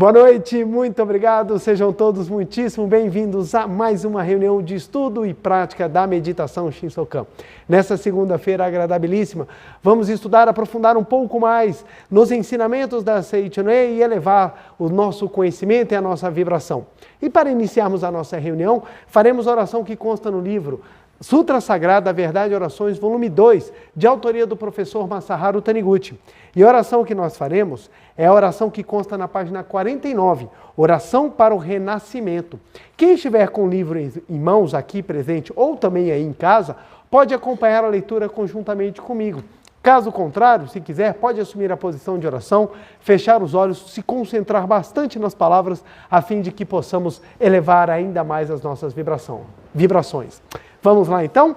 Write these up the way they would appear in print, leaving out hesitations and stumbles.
Boa noite, muito obrigado, sejam todos muitíssimo bem-vindos a mais uma reunião de estudo e prática da meditação Shinsokan. Nessa segunda-feira agradabilíssima, vamos estudar, aprofundar um pouco mais nos ensinamentos da Seichonei e elevar o nosso conhecimento e a nossa vibração. E para iniciarmos a nossa reunião, faremos a oração que consta no livro Sutra Sagrada, a Verdade e Orações, volume 2, de autoria do professor Masaharu Taniguchi. E a oração que nós faremos é a oração que consta na página 49, Oração para o Renascimento. Quem estiver com o livro em mãos aqui presente ou também aí em casa, pode acompanhar a leitura conjuntamente comigo. Caso contrário, se quiser, pode assumir a posição de oração, fechar os olhos, se concentrar bastante nas palavras, a fim de que possamos elevar ainda mais as nossas vibrações. Vamos lá então?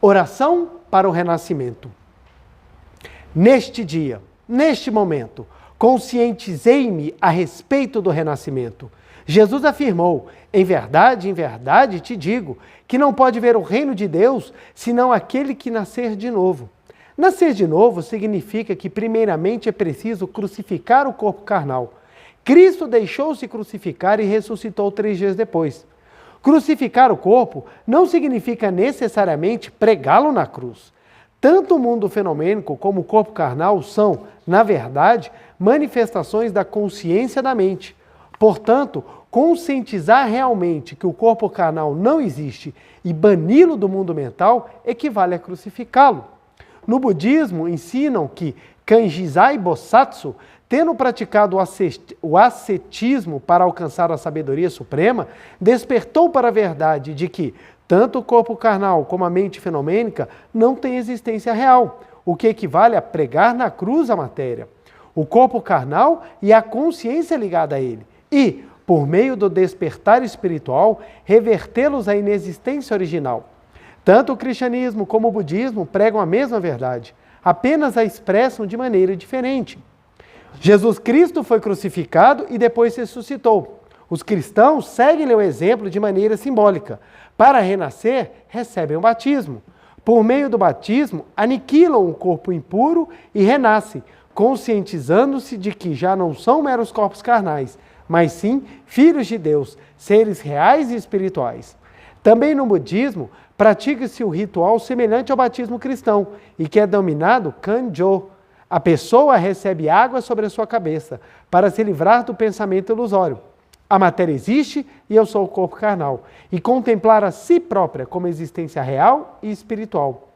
Oração para o renascimento. Neste dia, neste momento, conscientizei-me a respeito do renascimento. Jesus afirmou, em verdade te digo, que não pode ver o reino de Deus senão aquele que nascer de novo. Nascer de novo significa que primeiramente é preciso crucificar o corpo carnal. Cristo deixou-se crucificar e ressuscitou 3 dias depois. Crucificar o corpo não significa necessariamente pregá-lo na cruz. Tanto o mundo fenomênico como o corpo carnal são, na verdade, manifestações da consciência da mente. Portanto, conscientizar realmente que o corpo carnal não existe e bani-lo do mundo mental equivale a crucificá-lo. No budismo, ensinam que Kanjizai Bosatsu, tendo praticado o ascetismo para alcançar a sabedoria suprema, despertou para a verdade de que tanto o corpo carnal como a mente fenomênica não têm existência real, o que equivale a pregar na cruz a matéria, o corpo carnal e a consciência ligada a ele, e, por meio do despertar espiritual, revertê-los à inexistência original. Tanto o cristianismo como o budismo pregam a mesma verdade, apenas a expressam de maneira diferente. Jesus Cristo foi crucificado e depois ressuscitou. Os cristãos seguem-lhe o exemplo de maneira simbólica. Para renascer, recebem o batismo. Por meio do batismo, aniquilam o corpo impuro e renascem, conscientizando-se de que já não são meros corpos carnais, mas sim filhos de Deus, seres reais e espirituais. Também no budismo, pratica-se o ritual semelhante ao batismo cristão e que é denominado Kanjo. A pessoa recebe água sobre a sua cabeça para se livrar do pensamento ilusório. A matéria existe e eu sou o corpo carnal. E contemplar a si própria como existência real e espiritual.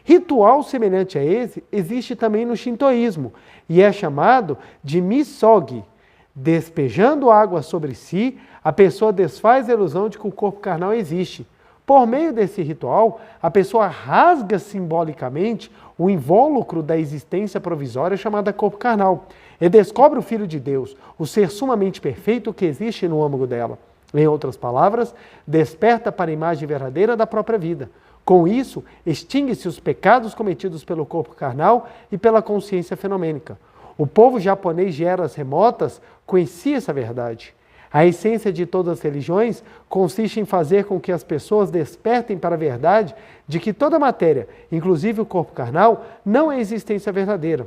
Ritual semelhante a esse existe também no shintoísmo e é chamado de misogi. Despejando água sobre si, a pessoa desfaz a ilusão de que o corpo carnal existe. Por meio desse ritual, a pessoa rasga simbolicamente o invólucro da existência provisória chamada corpo carnal e descobre o Filho de Deus, o ser sumamente perfeito que existe no âmago dela. Em outras palavras, desperta para a imagem verdadeira da própria vida. Com isso, extingue-se os pecados cometidos pelo corpo carnal e pela consciência fenomênica. O povo japonês de eras remotas conhecia essa verdade. A essência de todas as religiões consiste em fazer com que as pessoas despertem para a verdade de que toda matéria, inclusive o corpo carnal, não é existência verdadeira,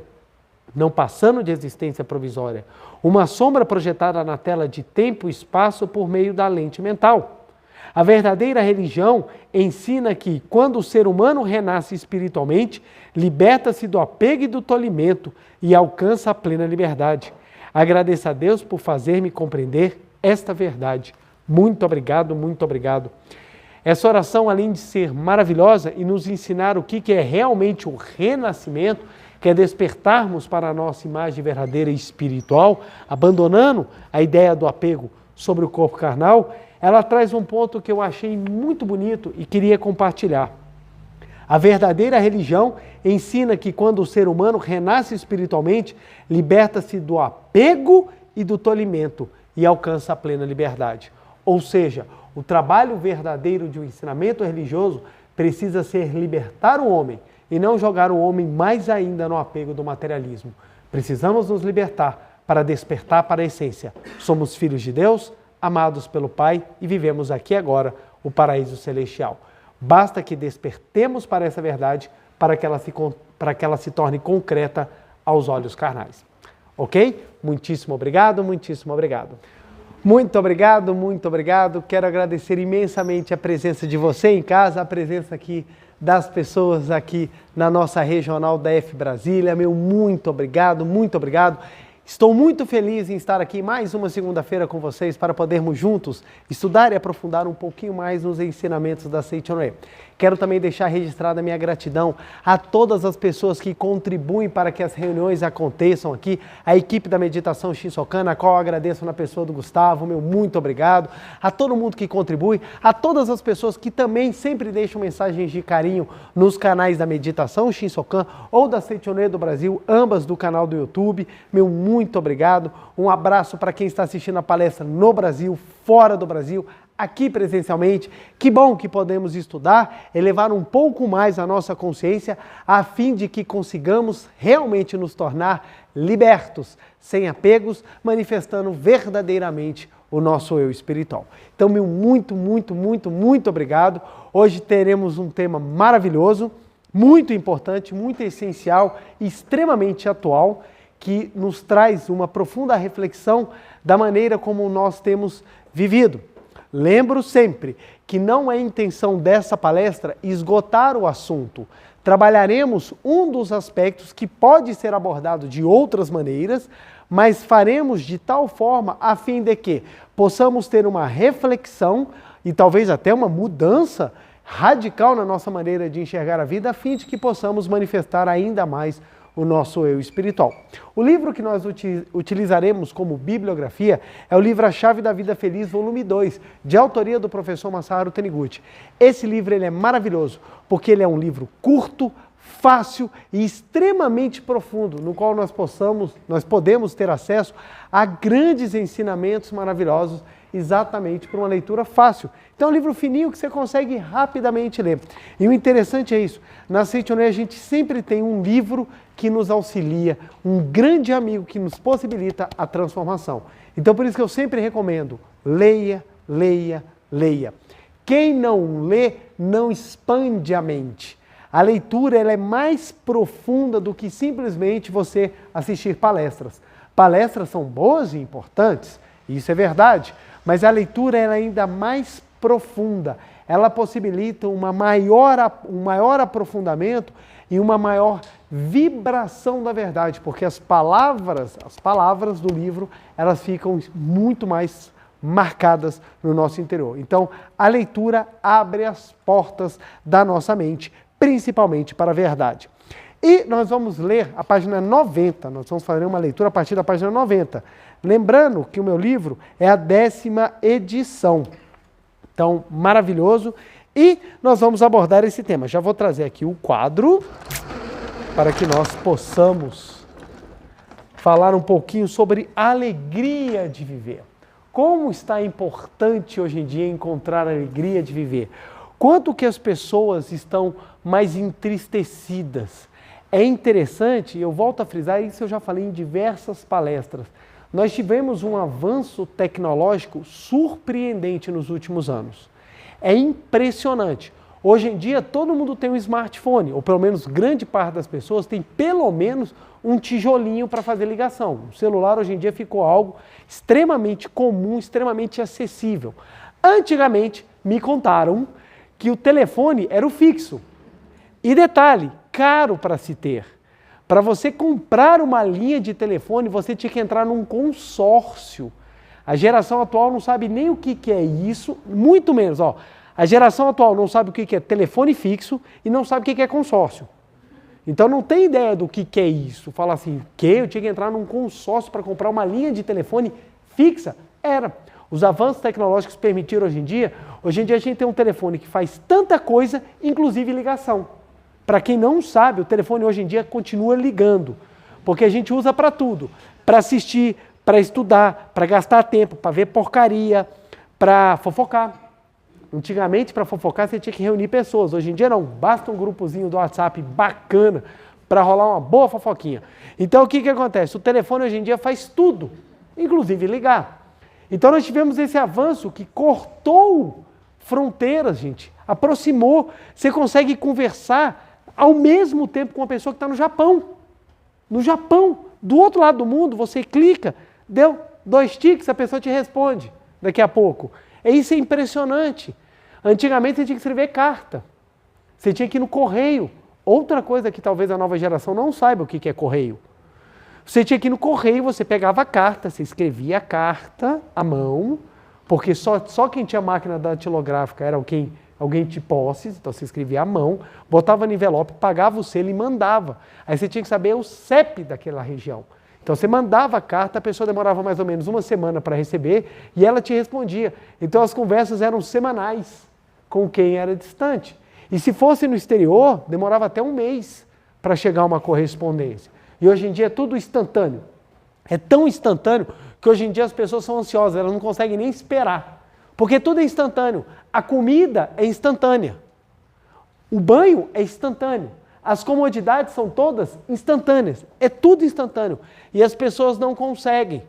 não passando de existência provisória, uma sombra projetada na tela de tempo e espaço por meio da lente mental. A verdadeira religião ensina que, quando o ser humano renasce espiritualmente, liberta-se do apego e do tolimento e alcança a plena liberdade. Agradeço a Deus por fazer-me compreender esta verdade. Muito obrigado, muito obrigado. Essa oração, além de ser maravilhosa e nos ensinar o que é realmente o renascimento, que é despertarmos para a nossa imagem verdadeira e espiritual, abandonando a ideia do apego sobre o corpo carnal, ela traz um ponto que eu achei muito bonito e queria compartilhar. A verdadeira religião ensina que quando o ser humano renasce espiritualmente, liberta-se do apego e do tolimento e alcança a plena liberdade. Ou seja, o trabalho verdadeiro de um ensinamento religioso precisa ser libertar o homem e não jogar o homem mais ainda no apego do materialismo. Precisamos nos libertar para despertar para a essência. Somos filhos de Deus, amados pelo Pai e vivemos aqui agora o paraíso celestial. Basta que despertemos para essa verdade para que ela se torne concreta aos olhos carnais. ok? Muitíssimo obrigado, muitíssimo obrigado. Muito obrigado, muito obrigado. Quero agradecer imensamente a presença de você em casa, a presença aqui das pessoas aqui na nossa regional da F Brasília. Meu muito obrigado, muito obrigado. Estou muito feliz em estar aqui mais uma segunda-feira com vocês para podermos juntos estudar e aprofundar um pouquinho mais nos ensinamentos da Seichonoye. Quero também deixar registrada a minha gratidão a todas as pessoas que contribuem para que as reuniões aconteçam aqui, a equipe da Meditação Shinsokan, a qual eu agradeço na pessoa do Gustavo, meu muito obrigado, a todo mundo que contribui, a todas as pessoas que também sempre deixam mensagens de carinho nos canais da Meditação Shinsokan ou da Seichonoye do Brasil, ambas do canal do YouTube, meu muito obrigado, um abraço para quem está assistindo a palestra no Brasil, fora do Brasil, aqui presencialmente. Que bom que podemos estudar, elevar um pouco mais a nossa consciência, a fim de que consigamos realmente nos tornar libertos, sem apegos, manifestando verdadeiramente o nosso eu espiritual. Então, meu muito, muito, muito, muito obrigado. Hoje teremos um tema maravilhoso, muito importante, muito essencial e extremamente atual, que nos traz uma profunda reflexão da maneira como nós temos vivido. Lembro sempre que não é intenção dessa palestra esgotar o assunto. Trabalharemos um dos aspectos que pode ser abordado de outras maneiras, mas faremos de tal forma a fim de que possamos ter uma reflexão e talvez até uma mudança radical na nossa maneira de enxergar a vida, a fim de que possamos manifestar ainda mais o nosso eu espiritual. O livro que nós utilizaremos como bibliografia é o livro A Chave da Vida Feliz, volume 2, de autoria do professor Masaharu Taniguchi. Esse livro ele é maravilhoso, porque ele é um livro curto, fácil e extremamente profundo, no qual nós podemos ter acesso a grandes ensinamentos maravilhosos, exatamente por uma leitura fácil. Então é um livro fininho que você consegue rapidamente ler. E o interessante é isso, na Seichonoye a gente sempre tem um livro que nos auxilia, um grande amigo que nos possibilita a transformação. Então por isso que eu sempre recomendo, leia, leia, leia. Quem não lê, não expande a mente. A leitura ela é mais profunda do que simplesmente você assistir palestras. Palestras são boas e importantes, isso é verdade, mas a leitura é ainda mais profunda. Ela possibilita um maior aprofundamento e uma maior vibração da verdade, porque as palavras do livro, elas ficam muito mais marcadas no nosso interior. Então, a leitura abre as portas da nossa mente, principalmente para a verdade. E nós vamos ler a página 90, nós vamos fazer uma leitura a partir da página 90. Lembrando que o meu livro é a 10ª edição. Então, maravilhoso. E nós vamos abordar esse tema. Já vou trazer aqui o quadro para que nós possamos falar um pouquinho sobre a alegria de viver. Como está importante hoje em dia encontrar a alegria de viver. Quanto que as pessoas estão mais entristecidas. É interessante, eu volto a frisar, isso eu já falei em diversas palestras, nós tivemos um avanço tecnológico surpreendente nos últimos anos. É impressionante. Hoje em dia todo mundo tem um smartphone, ou pelo menos grande parte das pessoas tem pelo menos um tijolinho para fazer ligação. O celular hoje em dia ficou algo extremamente comum, extremamente acessível. Antigamente me contaram que o telefone era o fixo. E detalhe, caro para se ter. Para você comprar uma linha de telefone, você tinha que entrar num consórcio. A geração atual não sabe nem o que é isso, muito menos. A geração atual não sabe o que é telefone fixo e não sabe o que é consórcio. Então não tem ideia do que é isso. Fala assim, eu tinha que entrar num consórcio para comprar uma linha de telefone fixa? Era. Os avanços tecnológicos permitiram hoje em dia a gente tem um telefone que faz tanta coisa, inclusive ligação. Para quem não sabe, o telefone hoje em dia continua ligando, porque a gente usa para tudo, para assistir, para estudar, para gastar tempo, para ver porcaria, para fofocar. Antigamente, para fofocar, você tinha que reunir pessoas. Hoje em dia não, basta um grupozinho do WhatsApp bacana para rolar uma boa fofoquinha. Então o que acontece? O telefone hoje em dia faz tudo, inclusive ligar. Então nós tivemos esse avanço que cortou fronteiras, gente, aproximou. Você consegue conversar ao mesmo tempo com uma pessoa que está no Japão. No Japão, Do outro lado do mundo, você clica, deu 2 tiques, a pessoa te responde daqui a pouco. Isso é impressionante. Antigamente você tinha que escrever carta. Você tinha que ir no correio. Outra coisa que talvez a nova geração não saiba o que é correio. Você tinha que ir no correio, você pegava a carta, você escrevia a carta à mão, porque só quem tinha máquina datilográfica era alguém de posses, então você escrevia à mão, botava no envelope, pagava o selo e mandava. Aí você tinha que saber o CEP daquela região. Então você mandava a carta, a pessoa demorava mais ou menos 1 semana para receber e ela te respondia. Então as conversas eram semanais com quem era distante. E se fosse no exterior, demorava até 1 mês para chegar uma correspondência. E hoje em dia é tudo instantâneo. É tão instantâneo que hoje em dia as pessoas são ansiosas, elas não conseguem nem esperar. Porque tudo é instantâneo. A comida é instantânea. O banho é instantâneo. As comodidades são todas instantâneas. É tudo instantâneo. E as pessoas não conseguem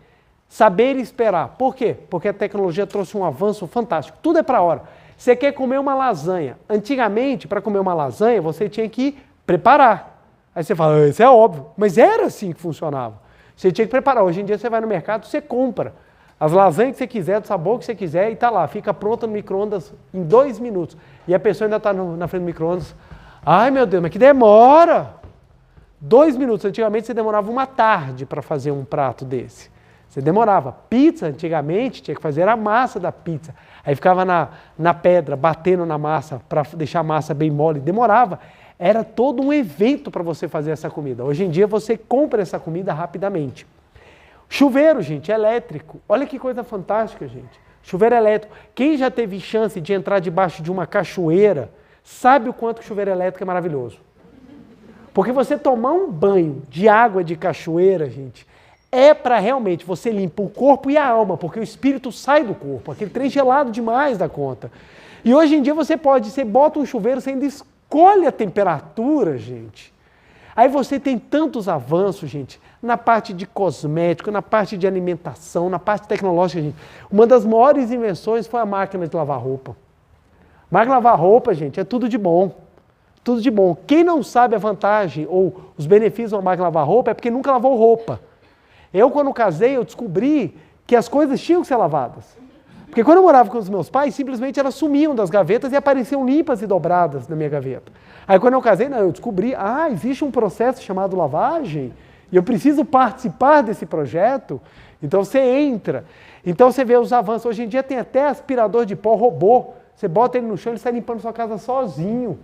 saber esperar. Por quê? Porque a tecnologia trouxe um avanço fantástico. Tudo é para a hora. Você quer comer uma lasanha. Antigamente, para comer uma lasanha, você tinha que preparar. Aí você fala, isso é óbvio. Mas era assim que funcionava. Você tinha que preparar. Hoje em dia você vai no mercado, você compra as lasanhas que você quiser, do sabor que você quiser, e está lá. Fica pronta no micro-ondas em 2 minutos. E a pessoa ainda está na frente do micro-ondas. Ai, meu Deus, mas que demora! 2 minutos. Antigamente você demorava 1 tarde para fazer um prato desse. Você demorava. Pizza, antigamente, tinha que fazer a massa da pizza. Aí ficava na pedra, batendo na massa, para deixar a massa bem mole. Demorava. Era todo um evento para você fazer essa comida. Hoje em dia você compra essa comida rapidamente. Chuveiro, gente, elétrico. Olha que coisa fantástica, gente. Chuveiro elétrico. Quem já teve chance de entrar debaixo de uma cachoeira, sabe o quanto que o chuveiro elétrico é maravilhoso. Porque você tomar um banho de água de cachoeira, gente, é para realmente você limpa o corpo e a alma, porque o espírito sai do corpo, aquele trem gelado demais da conta. E hoje em dia você bota um chuveiro, você ainda escolhe a temperatura, gente. Aí você tem tantos avanços, gente, na parte de cosmético, na parte de alimentação, na parte tecnológica, gente. Uma das maiores invenções foi a máquina de lavar roupa. Máquina de lavar roupa, gente, é tudo de bom. Tudo de bom. Quem não sabe a vantagem ou os benefícios de uma máquina de lavar roupa é porque nunca lavou roupa. Eu, quando casei, eu descobri que as coisas tinham que ser lavadas. Porque quando eu morava com os meus pais, simplesmente elas sumiam das gavetas e apareciam limpas e dobradas na minha gaveta. Aí quando eu casei, eu descobri, existe um processo chamado lavagem e eu preciso participar desse projeto. Então você entra. Então você vê os avanços. Hoje em dia tem até aspirador de pó robô. Você bota ele no chão e ele sai limpando sua casa sozinho.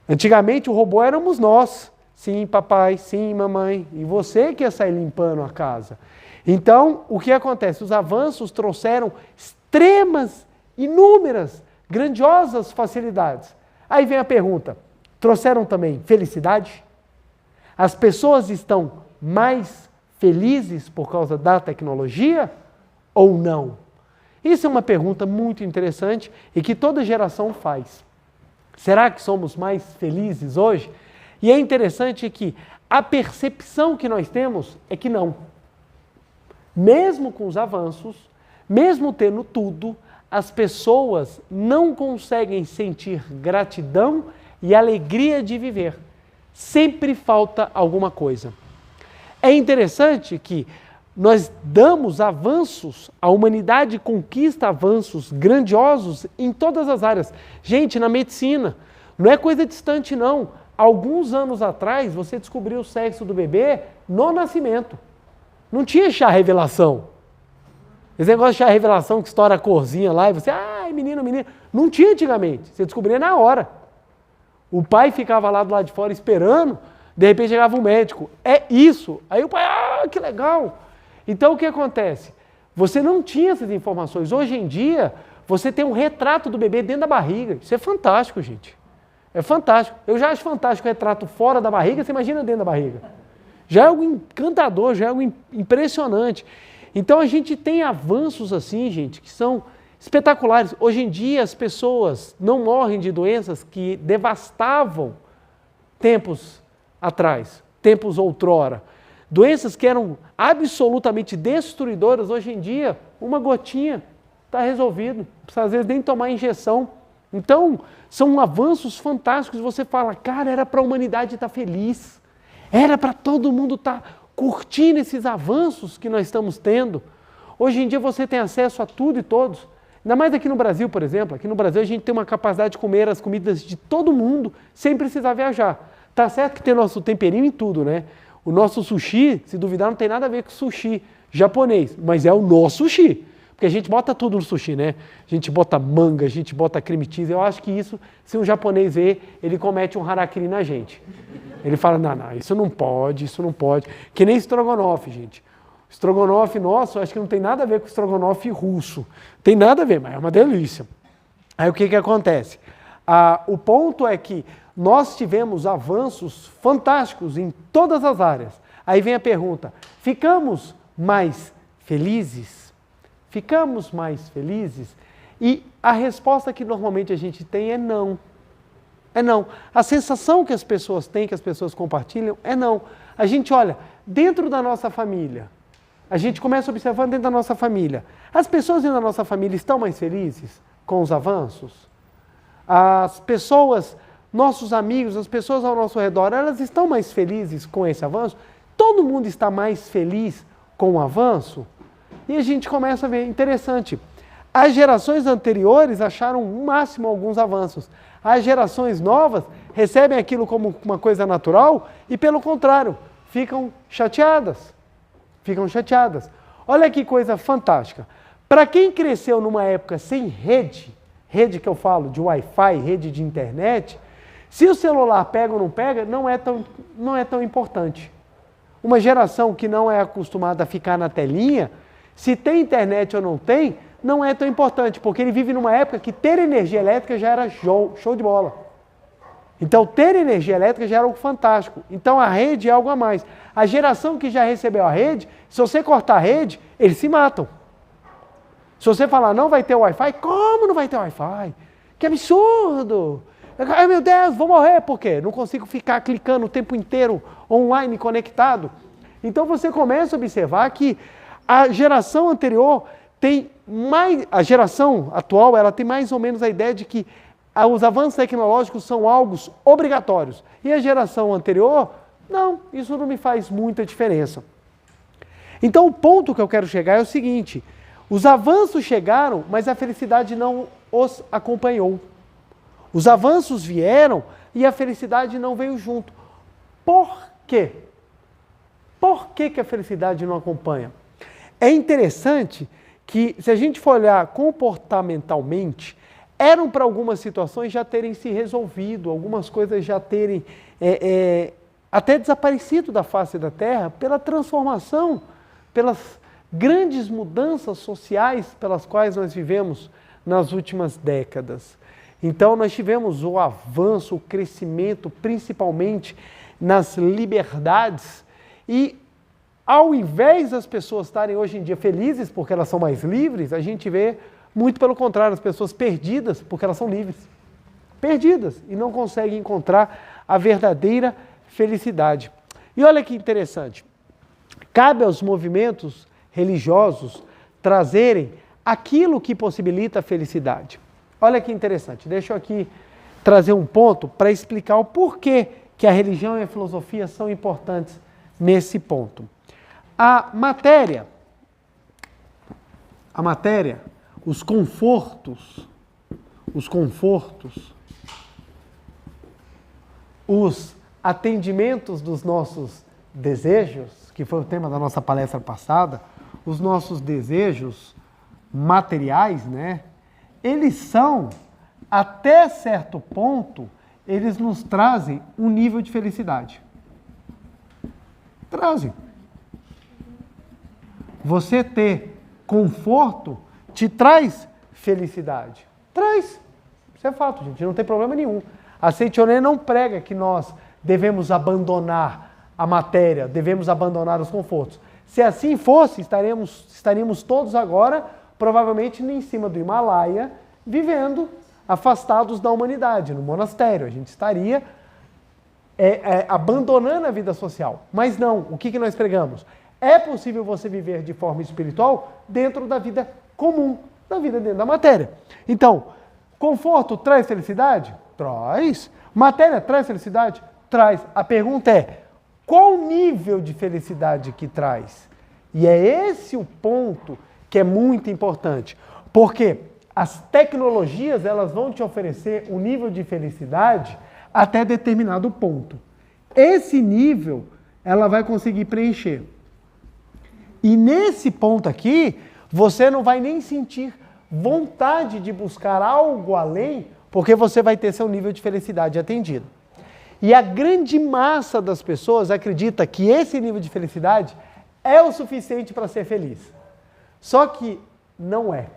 Antigamente o robô éramos nós. Sim, papai, sim, mamãe. E você que ia sair limpando a casa. Então, o que acontece? Os avanços trouxeram extremas, inúmeras, grandiosas facilidades. Aí vem a pergunta, trouxeram também felicidade? As pessoas estão mais felizes por causa da tecnologia ou não? Isso é uma pergunta muito interessante e que toda geração faz. Será que somos mais felizes hoje? E é interessante que a percepção que nós temos é que não. Mesmo com os avanços, mesmo tendo tudo, as pessoas não conseguem sentir gratidão e alegria de viver. Sempre falta alguma coisa. É interessante que nós damos avanços, a humanidade conquista avanços grandiosos em todas as áreas. Gente, na medicina, não é coisa distante não. Alguns anos atrás, você descobriu o sexo do bebê no nascimento. Não tinha chá revelação. Esse negócio de chá revelação que estoura a corzinha lá e você, menino, menino. Não tinha antigamente, você descobria na hora. O pai ficava lá do lado de fora esperando, de repente chegava um médico. É isso. Aí o pai, que legal. Então o que acontece? Você não tinha essas informações. Hoje em dia, você tem um retrato do bebê dentro da barriga. Isso é fantástico, gente. É fantástico. Eu já acho fantástico o retrato fora da barriga, você imagina dentro da barriga. Já é algo encantador, já é algo impressionante. Então a gente tem avanços assim, gente, que são espetaculares. Hoje em dia as pessoas não morrem de doenças que devastavam tempos atrás, tempos outrora. Doenças que eram absolutamente destruidoras, hoje em dia, uma gotinha está resolvido. Não precisa às vezes nem tomar injeção. Então, são avanços fantásticos. Você fala, cara, era para a humanidade estar feliz. Era para todo mundo estar curtindo esses avanços que nós estamos tendo. Hoje em dia você tem acesso a tudo e todos. Ainda mais aqui no Brasil, por exemplo. Aqui no Brasil a gente tem uma capacidade de comer as comidas de todo mundo sem precisar viajar. Tá certo que tem nosso temperinho em tudo, né? O nosso sushi, se duvidar, não tem nada a ver com sushi japonês, mas é o nosso sushi. Porque a gente bota tudo no sushi, né? A gente bota manga, a gente bota creme cheese. Eu acho que isso, se um japonês ver, ele comete um harakiri na gente. Ele fala, não, isso não pode, isso não pode. Que nem estrogonofe, gente. Estrogonofe nosso, acho que não tem nada a ver com estrogonofe russo. Tem nada a ver, mas é uma delícia. Aí o que acontece? O ponto é que nós tivemos avanços fantásticos em todas as áreas. Aí vem a pergunta, ficamos mais felizes? Ficamos mais felizes? E a resposta que normalmente a gente tem é não. É não. A sensação que as pessoas têm, que as pessoas compartilham, é não. A gente olha, dentro da nossa família, a gente começa observando dentro da nossa família. As pessoas dentro da nossa família estão mais felizes com os avanços? As pessoas, nossos amigos, as pessoas ao nosso redor, elas estão mais felizes com esse avanço? Todo mundo está mais feliz com o avanço? E a gente começa a ver, interessante, as gerações anteriores acharam o máximo alguns avanços. As gerações novas recebem aquilo como uma coisa natural e, pelo contrário, ficam chateadas. Ficam chateadas. Olha que coisa fantástica. Para quem cresceu numa época sem rede que eu falo de Wi-Fi, rede de internet, se o celular pega ou não pega, não é tão importante. Uma geração que não é acostumada a ficar na telinha, se tem internet ou não tem, não é tão importante, porque ele vive numa época que ter energia elétrica já era show de bola. Então, ter energia elétrica já era algo fantástico. Então, a rede é algo a mais. A geração que já recebeu a rede, se você cortar a rede, eles se matam. Se você falar, não vai ter Wi-Fi, como não vai ter Wi-Fi? Que absurdo! Ai, meu Deus, vou morrer. Por quê? Não consigo ficar clicando o tempo inteiro online, conectado. Então, você começa a observar que a geração anterior tem mais... A geração atual, ela tem mais ou menos a ideia de que os avanços tecnológicos são algo obrigatórios. E a geração anterior, não, isso não me faz muita diferença. Então, o ponto que eu quero chegar é o seguinte, os avanços chegaram, mas a felicidade não os acompanhou. Os avanços vieram e a felicidade não veio junto. Por quê? Por que a felicidade não acompanha? É interessante que, se a gente for olhar comportamentalmente, eram para algumas situações já terem se resolvido, algumas coisas já terem até desaparecido da face da Terra pela transformação, pelas grandes mudanças sociais pelas quais nós vivemos nas últimas décadas. Então nós tivemos o avanço, o crescimento, principalmente nas liberdades, e ao invés das pessoas estarem hoje em dia felizes porque elas são mais livres, a gente vê muito pelo contrário, as pessoas perdidas porque elas são livres. Perdidas e não conseguem encontrar a verdadeira felicidade. E olha que interessante, cabe aos movimentos religiosos trazerem aquilo que possibilita a felicidade. Olha que interessante, deixa eu aqui trazer um ponto para explicar o porquê que a religião e a filosofia são importantes nesse ponto. A matéria, os confortos, os atendimentos dos nossos desejos, que foi o tema da nossa palestra passada, os nossos desejos materiais, né? Eles são, até certo ponto, eles nos trazem um nível de felicidade. Trazem. Você ter conforto te traz felicidade. Traz. Isso é fato, gente. Não tem problema nenhum. A Seichonen não prega que nós devemos abandonar a matéria, devemos abandonar os confortos. Se assim fosse, estaríamos todos agora, provavelmente em cima do Himalaia, vivendo afastados da humanidade, no monastério. A gente estaria abandonando a vida social. Mas não, o que nós pregamos? É possível você viver de forma espiritual dentro da vida comum, da vida dentro da matéria. Então, conforto traz felicidade? Traz. Matéria traz felicidade? Traz. A pergunta é, Qual o nível de felicidade que traz? E é esse o ponto que é muito importante. Porque as tecnologias, elas vão te oferecer um nível de felicidade até determinado ponto. Esse nível, ela vai conseguir preencher. E nesse ponto aqui, você não vai nem sentir vontade de buscar algo além, porque você vai ter seu nível de felicidade atendido. E a grande massa das pessoas acredita que esse nível de felicidade é o suficiente para ser feliz. Só que não é.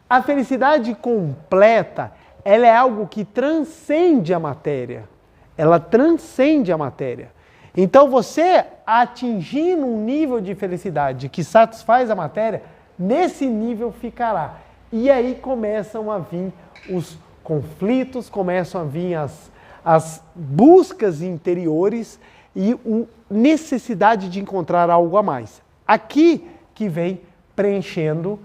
A felicidade completa, ela é algo que transcende a matéria. Ela transcende a matéria. Então você atingindo um nível de felicidade que satisfaz a matéria, nesse nível ficará. E aí começam a vir os conflitos, começam a vir as buscas interiores e a necessidade de encontrar algo a mais. Aqui que vem preenchendo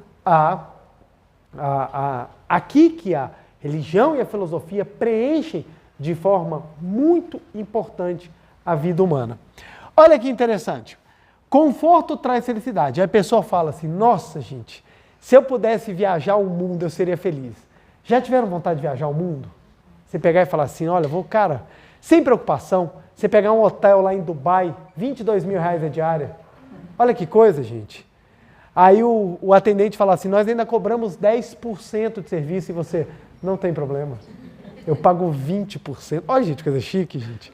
aqui que a religião e a filosofia preenchem de forma muito importante a vida humana. Olha que interessante. Conforto traz felicidade. Aí a pessoa fala assim, nossa gente, se eu pudesse viajar o mundo, eu seria feliz. Já tiveram vontade de viajar o mundo? Você pegar e falar assim, olha, cara, sem preocupação, você pegar um hotel lá em Dubai, 22 mil reais a diária. Olha que coisa, gente. Aí o atendente fala assim, nós ainda cobramos 10% de serviço e você, não tem problema. Eu pago 20%. Olha, gente, coisa chique, gente.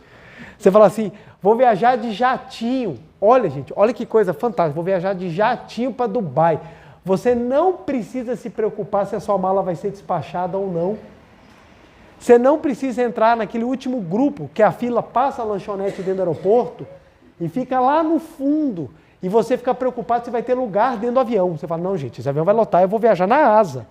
Você fala assim, vou viajar de jatinho. Olha, gente, olha que coisa fantástica. Vou viajar de jatinho para Dubai. Você não precisa se preocupar se a sua mala vai ser despachada ou não. Você não precisa entrar naquele último grupo que a fila passa a lanchonete dentro do aeroporto e fica lá no fundo. E você fica preocupado se vai ter lugar dentro do avião. Você fala, não, gente, esse avião vai lotar, eu vou viajar na asa.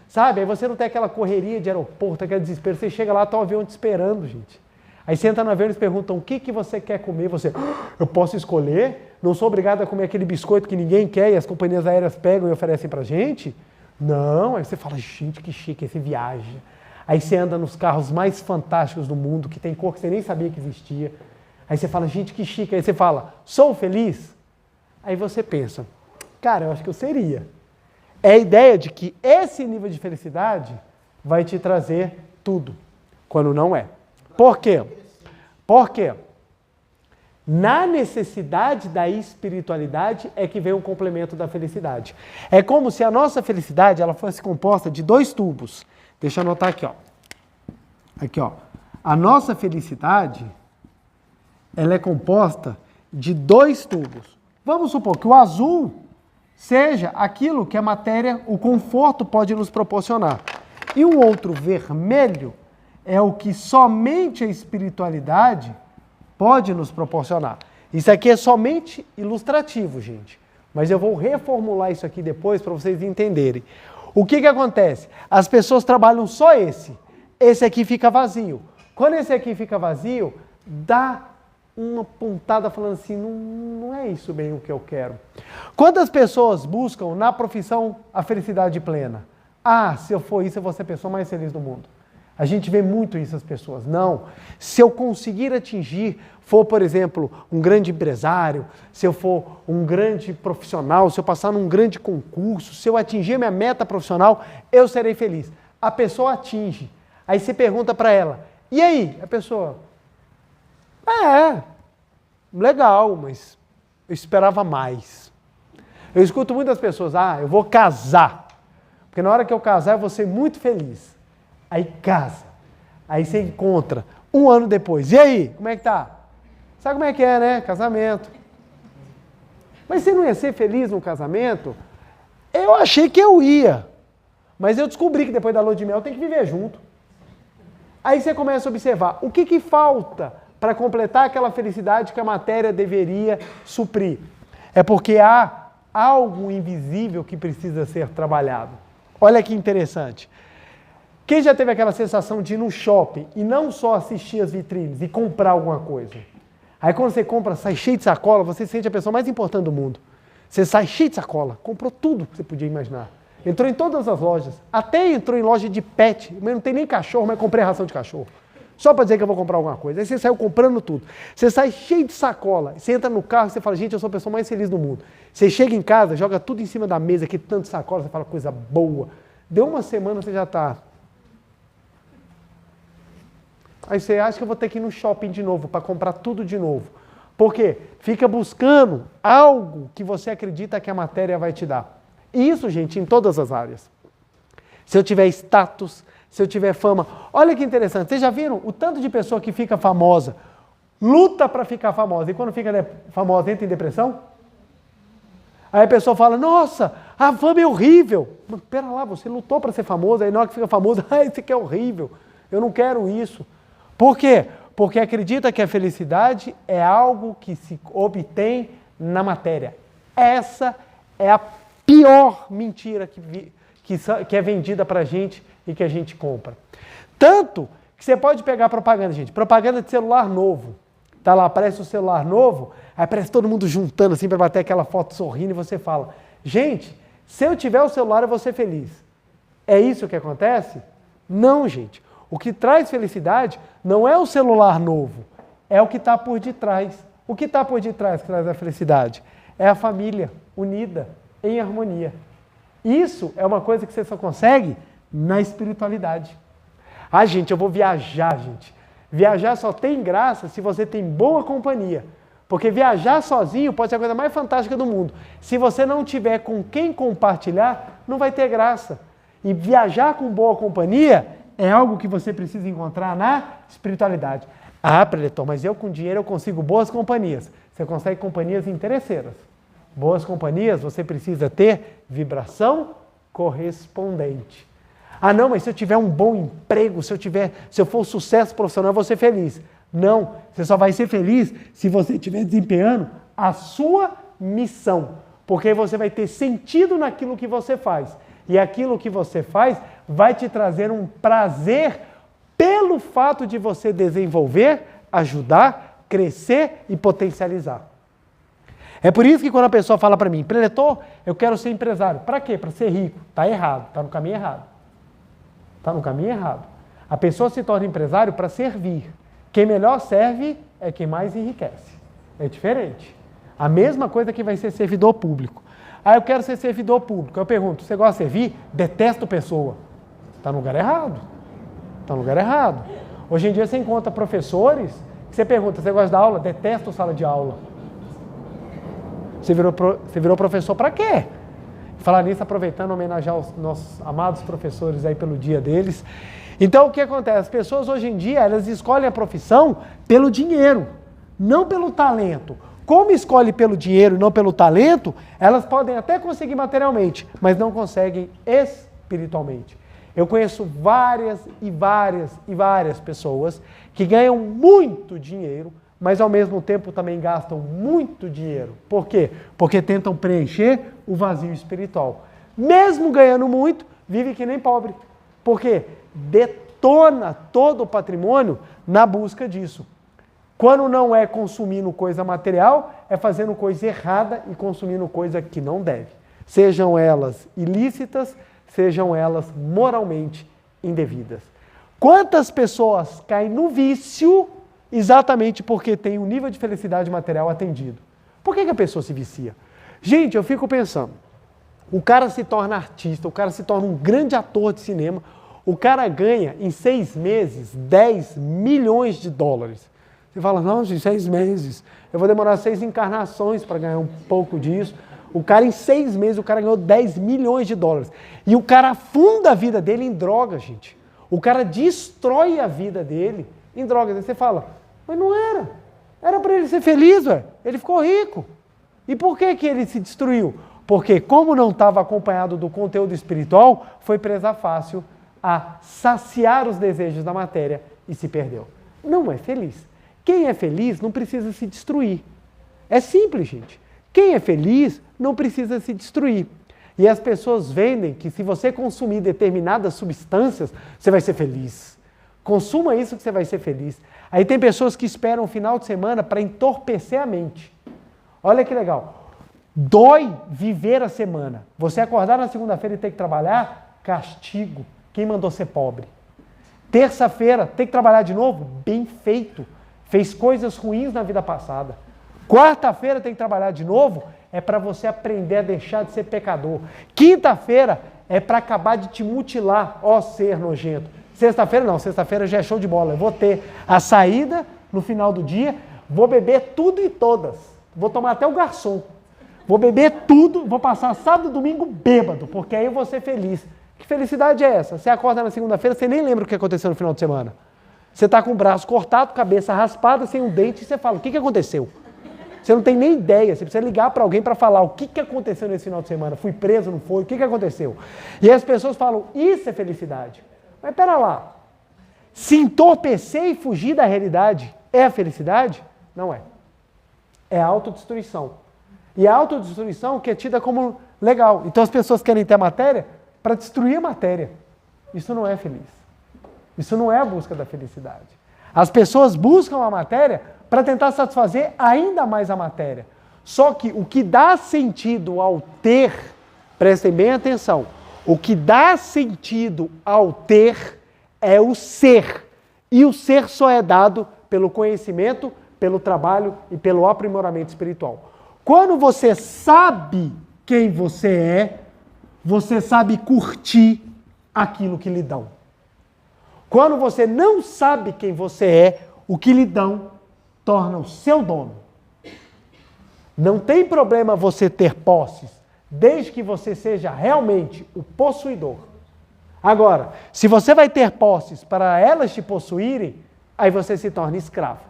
Sabe? Aí você não tem aquela correria de aeroporto, aquele desespero. Você chega lá, está o avião te esperando, gente. Aí você entra no avião e eles perguntam, o que você quer comer? Você, eu posso escolher? Não sou obrigado a comer aquele biscoito que ninguém quer e as companhias aéreas pegam e oferecem pra gente? Não. Aí você fala, gente, que chique, aí você viaja. Aí você anda nos carros mais fantásticos do mundo, que tem cor que você nem sabia que existia. Aí você fala, gente, que chique. Aí você fala, sou feliz? Aí você pensa, cara, eu acho que eu seria. É a ideia de que esse nível de felicidade vai te trazer tudo, quando não é. Por quê? Porque na necessidade da espiritualidade é que vem o complemento da felicidade. É como se a nossa felicidade ela fosse composta de 2 tubos. Deixa eu anotar aqui, ó. Aqui, ó. A nossa felicidade ela é composta de 2 tubos. Vamos supor que o azul seja aquilo que a matéria, o conforto pode nos proporcionar. E o outro vermelho é o que somente a espiritualidade pode nos proporcionar. Isso aqui é somente ilustrativo, gente. Mas eu vou reformular isso aqui depois para vocês entenderem. O que acontece? As pessoas trabalham só esse. Esse aqui fica vazio. Quando esse aqui fica vazio, dá uma pontada falando assim, não é isso bem o que eu quero. Quantas pessoas buscam na profissão a felicidade plena? Ah, se eu for isso, eu vou ser a pessoa mais feliz do mundo. A gente vê muito isso as pessoas. Não. Se eu conseguir atingir, for, por exemplo, um grande empresário, se eu for um grande profissional, se eu passar num grande concurso, se eu atingir a minha meta profissional, eu serei feliz. A pessoa atinge. Aí você pergunta para ela, e aí? A pessoa, legal, mas eu esperava mais. Eu escuto muitas pessoas, eu vou casar. Porque na hora que eu casar, eu vou ser muito feliz. Aí casa. Aí você encontra 1 ano depois. E aí? Como é que tá? Sabe como é que é, né? Casamento. Mas você não ia ser feliz no casamento? Eu achei que eu ia. Mas eu descobri que depois da lua de mel tem que viver junto. Aí você começa a observar o que falta para completar aquela felicidade que a matéria deveria suprir. É porque há algo invisível que precisa ser trabalhado. Olha que interessante. Quem já teve aquela sensação de ir no shopping e não só assistir as vitrines e comprar alguma coisa? Aí quando você compra, sai cheio de sacola, você se sente a pessoa mais importante do mundo. Você sai cheio de sacola, comprou tudo que você podia imaginar. Entrou em todas as lojas, até entrou em loja de pet, mas não tem nem cachorro, mas comprei ração de cachorro. só para dizer que eu vou comprar alguma coisa. Aí você saiu comprando tudo. Você sai cheio de sacola. Você entra no carro e você fala, gente, eu sou a pessoa mais feliz do mundo. Você chega em casa, joga tudo em cima da mesa, que tanto sacola, você fala, coisa boa. Deu uma semana, você já está... Aí você acha que eu vou ter que ir no shopping de novo, para comprar tudo de novo. Por quê? Fica buscando algo que você acredita que a matéria vai te dar. E isso, gente, em todas as áreas. Se eu tiver status, se eu tiver fama. Olha que interessante, vocês já viram o tanto de pessoa que fica famosa, luta para ficar famosa, e quando fica famosa entra em depressão? Aí a pessoa fala, nossa, a fama é horrível. Mas pera lá, você lutou para ser famoso, aí na hora que fica famoso, isso aqui é horrível, eu não quero isso. Por quê? Porque acredita que a felicidade é algo que se obtém na matéria. Essa é a pior mentira que é vendida para a gente e que a gente compra. Tanto que você pode pegar propaganda, gente, propaganda de celular novo. Tá lá, aparece o celular novo, aí aparece todo mundo juntando assim para bater aquela foto sorrindo e você fala, gente, se eu tiver o celular eu vou ser feliz. É isso que acontece? Não, gente. O que traz felicidade não é o celular novo, é o que está por detrás. O que está por detrás que traz a felicidade? É a família unida, em harmonia. Isso é uma coisa que você só consegue na espiritualidade. Ah, gente, eu vou viajar, gente. Viajar só tem graça se você tem boa companhia. Porque viajar sozinho pode ser a coisa mais fantástica do mundo. Se você não tiver com quem compartilhar, não vai ter graça. E viajar com boa companhia é algo que você precisa encontrar na espiritualidade. Ah, preletor, mas eu com dinheiro eu consigo boas companhias. Você consegue companhias interesseiras. Boas companhias, você precisa ter vibração correspondente. Ah, não, mas se eu tiver um bom emprego, se eu for um sucesso profissional, eu vou ser feliz. Não, você só vai ser feliz se você estiver desempenhando a sua missão. Porque aí você vai ter sentido naquilo que você faz. E aquilo que você faz vai te trazer um prazer pelo fato de você desenvolver, ajudar, crescer e potencializar. É por isso que quando a pessoa fala para mim, preletor, eu quero ser empresário. Para quê? Para ser rico. Está errado, está no caminho errado. Está no caminho errado. A pessoa se torna empresário para servir. Quem melhor serve é quem mais enriquece. É diferente. A mesma coisa que vai ser servidor público. Ah, eu quero ser servidor público. Eu pergunto, você gosta de servir? Detesto pessoa. Está no lugar errado. Está no lugar errado. Hoje em dia você encontra professores que você pergunta, você gosta da aula? Detesto sala de aula. Você virou professor para quê? Falar nisso, aproveitando, homenagear os nossos amados professores aí pelo dia deles. Então, o que acontece? As pessoas hoje em dia, elas escolhem a profissão pelo dinheiro, não pelo talento. Como escolhe pelo dinheiro e não pelo talento, elas podem até conseguir materialmente, mas não conseguem espiritualmente. Eu conheço várias pessoas que ganham muito dinheiro, mas ao mesmo tempo também gastam muito dinheiro. Por quê? Porque tentam preencher o vazio espiritual. Mesmo ganhando muito, vive que nem pobre. Por quê? Detona todo o patrimônio na busca disso. Quando não é consumindo coisa material, é fazendo coisa errada e consumindo coisa que não deve. Sejam elas ilícitas, sejam elas moralmente indevidas. Quantas pessoas caem no vício exatamente porque tem um nível de felicidade material atendido? Por que a pessoa se vicia? Gente, eu fico pensando, o cara se torna artista, o cara se torna um grande ator de cinema, o cara ganha em 6 meses 10 milhões de dólares. Você fala, não, gente, 6 meses, eu vou demorar 6 encarnações para ganhar um pouco disso. O cara, em 6 meses, o cara ganhou 10 milhões de dólares. E o cara afunda a vida dele em droga, gente. O cara destrói a vida dele em drogas. Aí você fala, mas não era. Era para ele ser feliz, ué. Ele ficou rico. E por que ele se destruiu? Porque, como não estava acompanhado do conteúdo espiritual, foi presa fácil a saciar os desejos da matéria e se perdeu. Não é feliz. Quem é feliz não precisa se destruir. É simples, gente. Quem é feliz não precisa se destruir. E as pessoas vendem que se você consumir determinadas substâncias, você vai ser feliz. Consuma isso que você vai ser feliz. Aí tem pessoas que esperam o final de semana para entorpecer a mente. Olha que legal. Dói viver a semana. Você acordar na segunda-feira e ter que trabalhar, castigo. Quem mandou ser pobre? Terça-feira, tem que trabalhar de novo? Bem feito. Fez coisas ruins na vida passada. Quarta-feira tem que trabalhar de novo? É para você aprender a deixar de ser pecador. Quinta-feira é para acabar de te mutilar, ó ser nojento. Sexta-feira não, sexta-feira já é show de bola. Eu vou ter a saída no final do dia, vou beber tudo e todas. Vou tomar até o garçom. Vou beber tudo, vou passar sábado e domingo bêbado, porque aí eu vou ser feliz. Que felicidade é essa? Você acorda na segunda-feira, você nem lembra o que aconteceu no final de semana. Você está com o braço cortado, cabeça raspada, sem um dente, e você fala, o que aconteceu? Você não tem nem ideia, você precisa ligar para alguém para falar o que aconteceu nesse final de semana. Fui preso, não foi? O que aconteceu? E as pessoas falam, isso é felicidade. Mas pera lá, se entorpecer e fugir da realidade é a felicidade? Não é. É a autodestruição. E a autodestruição que é tida como legal. Então as pessoas querem ter a matéria para destruir a matéria. Isso não é feliz. Isso não é a busca da felicidade. As pessoas buscam a matéria para tentar satisfazer ainda mais a matéria. Só que o que dá sentido ao ter, prestem bem atenção, o que dá sentido ao ter é o ser. E o ser só é dado pelo conhecimento, pelo trabalho e pelo aprimoramento espiritual. Quando você sabe quem você sabe curtir aquilo que lhe dão. Quando você não sabe quem você é, o que lhe dão torna o seu dono. Não tem problema você ter posses, desde que você seja realmente o possuidor. Agora, se você vai ter posses para elas te possuírem, aí você se torna escravo.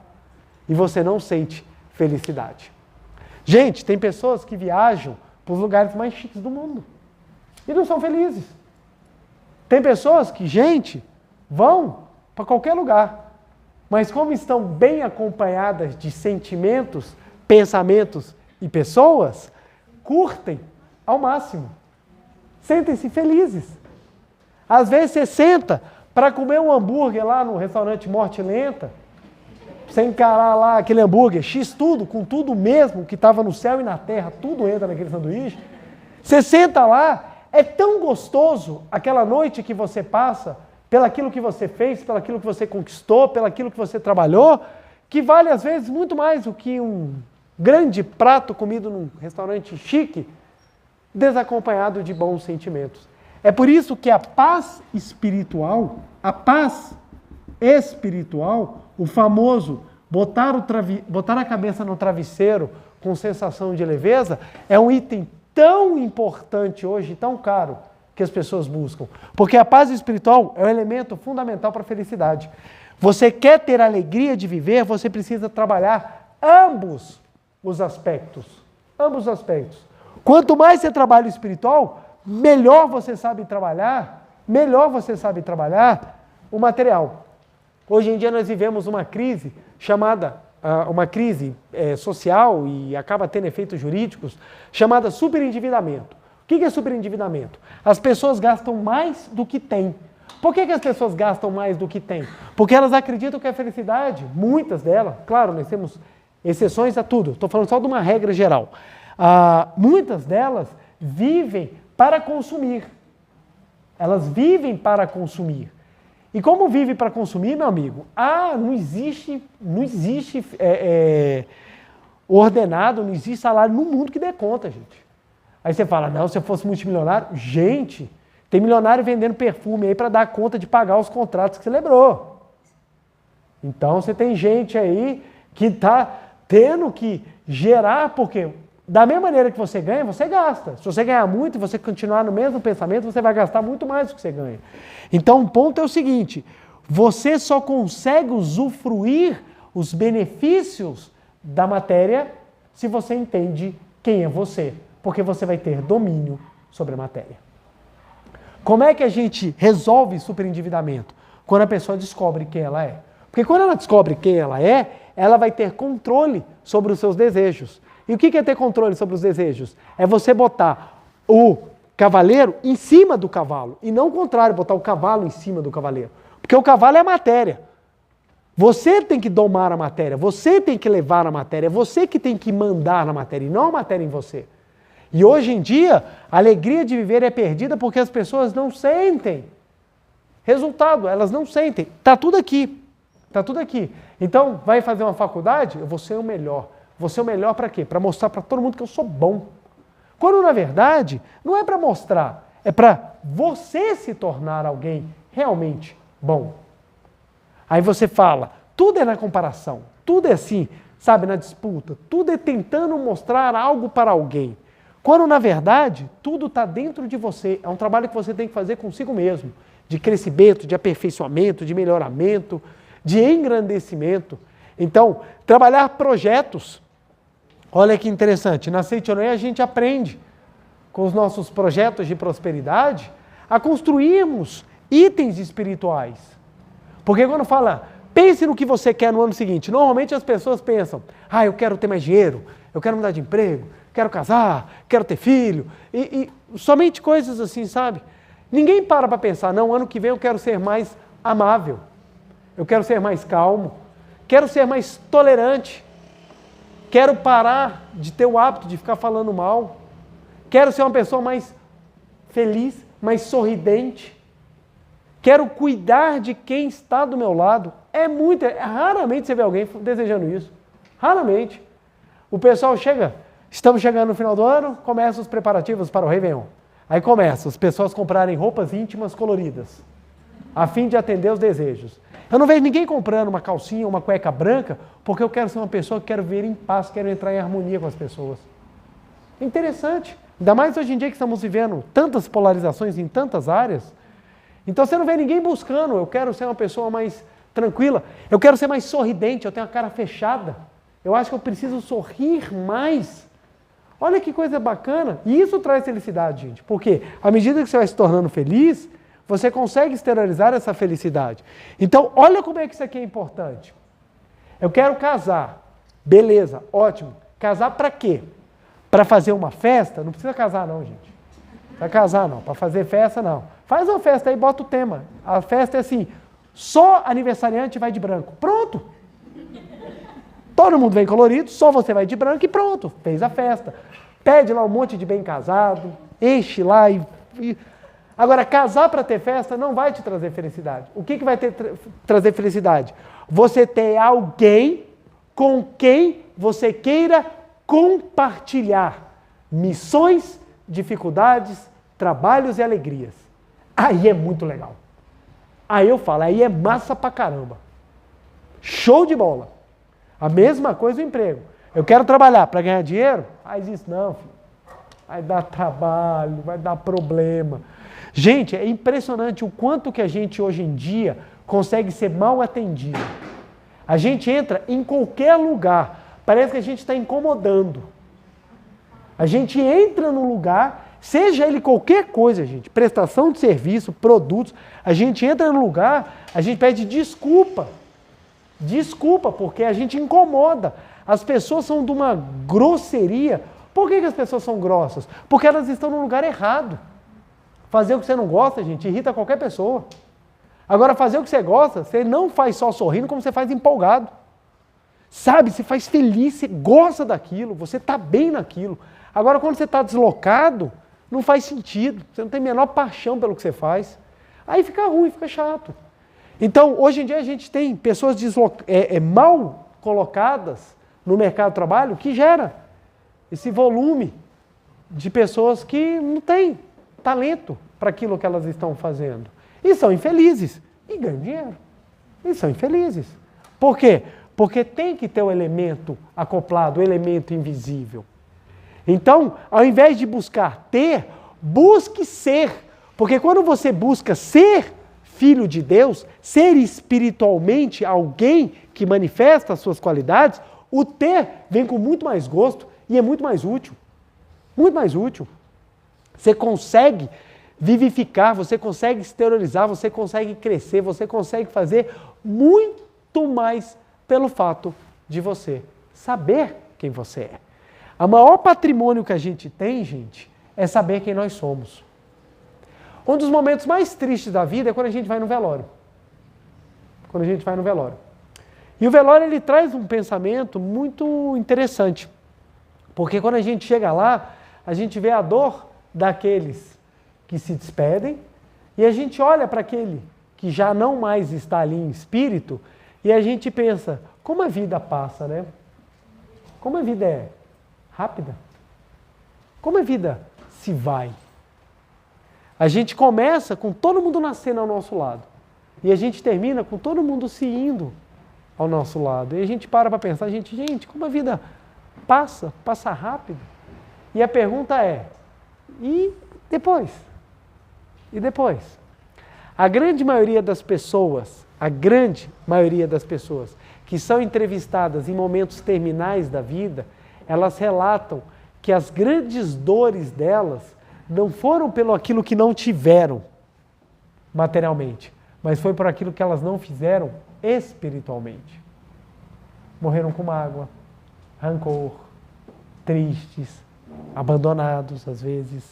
E você não sente felicidade. Gente, tem pessoas que viajam para os lugares mais chiques do mundo e não são felizes. Tem pessoas que, gente, vão para qualquer lugar, mas como estão bem acompanhadas de sentimentos, pensamentos e pessoas, curtem ao máximo. Sentem-se felizes. Às vezes você senta para comer um hambúrguer lá no restaurante Morte Lenta, você encarar lá aquele hambúrguer, X tudo, com tudo mesmo que estava no céu e na terra, tudo entra naquele sanduíche. Você senta lá, é tão gostoso aquela noite que você passa, pelaquilo que você fez, pelaquilo que você conquistou, pelaquilo que você trabalhou, que vale às vezes muito mais do que um grande prato comido num restaurante chique, desacompanhado de bons sentimentos. É por isso que a paz espiritual, o famoso botar a cabeça no travesseiro com sensação de leveza, é um item tão importante hoje, tão caro, que as pessoas buscam. Porque a paz espiritual é um elemento fundamental para a felicidade. Você quer ter a alegria de viver, você precisa trabalhar ambos os aspectos. Ambos os aspectos. Quanto mais você trabalha o espiritual, melhor você sabe trabalhar o material. Hoje em dia nós vivemos uma crise chamada, uma crise social e acaba tendo efeitos jurídicos, chamada superendividamento. O que é superendividamento? As pessoas gastam mais do que têm. Por que as pessoas gastam mais do que têm? Porque elas acreditam que a felicidade, muitas delas, claro, nós temos exceções a tudo, estou falando só de uma regra geral. Muitas delas vivem para consumir. Elas vivem para consumir. E como vive para consumir, meu amigo? Não existe ordenado, não existe salário no mundo que dê conta, gente. Aí você fala, não, se eu fosse multimilionário, gente, tem milionário vendendo perfume aí para dar conta de pagar os contratos que você lembrou. Então você tem gente aí que está tendo que gerar, porque da mesma maneira que você ganha, você gasta. Se você ganhar muito e você continuar no mesmo pensamento, você vai gastar muito mais do que você ganha. Então o ponto é o seguinte, você só consegue usufruir os benefícios da matéria se você entende quem é você. Porque você vai ter domínio sobre a matéria. Como é que a gente resolve superendividamento? Quando a pessoa descobre quem ela é. Porque quando ela descobre quem ela é, ela vai ter controle sobre os seus desejos. E o que é ter controle sobre os desejos? É você botar o cavaleiro em cima do cavalo. E não o contrário, botar o cavalo em cima do cavaleiro. Porque o cavalo é a matéria. Você tem que domar a matéria, você tem que levar a matéria, é você que tem que mandar na matéria e não a matéria em você. E hoje em dia, a alegria de viver é perdida porque as pessoas não sentem Resultado, elas não sentem. Está tudo aqui. Está tudo aqui. Então, vai fazer uma faculdade? Eu vou ser o melhor. Vou ser o melhor para quê? Para mostrar para todo mundo que eu sou bom. Quando, na verdade, não é para mostrar, é para você se tornar alguém realmente bom. Aí você fala, tudo é na comparação, tudo é assim, sabe, na disputa, tudo é tentando mostrar algo para alguém. Quando, na verdade, tudo está dentro de você, é um trabalho que você tem que fazer consigo mesmo, de crescimento, de aperfeiçoamento, de melhoramento, de engrandecimento. Então, trabalhar projetos. Olha que interessante, na Seitonoye a gente aprende, com os nossos projetos de prosperidade, a construirmos itens espirituais. Porque quando fala, pense no que você quer no ano seguinte, normalmente as pessoas pensam, eu quero ter mais dinheiro, eu quero mudar de emprego, quero casar, quero ter filho, e somente coisas assim, sabe? Ninguém para pensar, não, ano que vem eu quero ser mais amável, eu quero ser mais calmo, quero ser mais tolerante, quero parar de ter o hábito de ficar falando mal, quero ser uma pessoa mais feliz, mais sorridente, quero cuidar de quem está do meu lado. Raramente você vê alguém desejando isso, raramente. O pessoal chega, estamos chegando no final do ano, começam os preparativos para o Réveillon. Aí começam as pessoas comprarem roupas íntimas coloridas, a fim de atender os desejos. Eu não vejo ninguém comprando uma calcinha, uma cueca branca, porque eu quero ser uma pessoa que quero viver em paz, quero entrar em harmonia com as pessoas. Interessante. Ainda mais hoje em dia que estamos vivendo tantas polarizações em tantas áreas. Então você não vê ninguém buscando, eu quero ser uma pessoa mais tranquila, eu quero ser mais sorridente, eu tenho a cara fechada, eu acho que eu preciso sorrir mais. Olha que coisa bacana. E isso traz felicidade, gente. Porque à medida que você vai se tornando feliz, você consegue exteriorizar essa felicidade. Então, olha como é que isso aqui é importante. Eu quero casar. Beleza, ótimo. Casar para quê? Para fazer uma festa? Não precisa casar não, gente. Não precisa casar não. Para fazer festa, não. Faz uma festa aí, bota o tema. A festa é assim, só aniversariante vai de branco. Pronto. Todo mundo vem colorido, só você vai de branco e pronto. Fez a festa. Pede lá um monte de bem casado, enche lá e... Agora, casar para ter festa não vai te trazer felicidade. O que vai trazer felicidade? Você ter alguém com quem você queira compartilhar missões, dificuldades, trabalhos e alegrias. Aí é muito legal. Aí eu falo, aí é massa pra caramba. Show de bola. A mesma coisa o emprego. Eu quero trabalhar para ganhar dinheiro? Faz isso não, filho. Vai dar trabalho, vai dar problema. Gente, é impressionante o quanto que a gente hoje em dia consegue ser mal atendido. A gente entra em qualquer lugar, parece que a gente está incomodando. A gente entra no lugar, seja ele qualquer coisa, gente, prestação de serviço, produtos, a gente entra no lugar, a gente pede desculpa. Desculpa, porque a gente incomoda. As pessoas são de uma grosseria. Por que as pessoas são grossas? Porque elas estão no lugar errado. Fazer o que você não gosta, gente, irrita qualquer pessoa. Agora, fazer o que você gosta, você não faz só sorrindo, como você faz empolgado. Sabe, você faz feliz, você gosta daquilo, você está bem naquilo. Agora, quando você está deslocado, não faz sentido. Você não tem a menor paixão pelo que você faz. Aí fica ruim, fica chato. Então, hoje em dia, a gente tem pessoas mal colocadas no mercado de trabalho que gera esse volume de pessoas que não têm talento para aquilo que elas estão fazendo. E são infelizes. E ganham dinheiro. E são infelizes. Por quê? Porque tem que ter o elemento acoplado, o elemento invisível. Então, ao invés de buscar ter, busque ser. Porque quando você busca ser filho de Deus, ser espiritualmente alguém que manifesta as suas qualidades, o ter vem com muito mais gosto e é muito mais útil. Muito mais útil. Você consegue vivificar, você consegue exteriorizar, você consegue crescer, você consegue fazer muito mais pelo fato de você saber quem você é. O maior patrimônio que a gente tem, gente, é saber quem nós somos. Um dos momentos mais tristes da vida é quando a gente vai no velório. Quando a gente vai no velório. E o velório, ele traz um pensamento muito interessante. Porque quando a gente chega lá, a gente vê a dor daqueles que se despedem e a gente olha para aquele que já não mais está ali em espírito, e a gente pensa, como a vida passa, né? Como a vida é rápida? Como a vida se vai? A gente começa com todo mundo nascendo ao nosso lado, e a gente termina com todo mundo se indo ao nosso lado. E a gente para pensar, gente, como a vida passa rápido. E a pergunta é, e depois? E depois? A grande maioria das pessoas que são entrevistadas em momentos terminais da vida, elas relatam que as grandes dores delas não foram pelo aquilo que não tiveram materialmente, mas foi por aquilo que elas não fizeram espiritualmente. Morreram com mágoa, rancor, tristes, abandonados às vezes.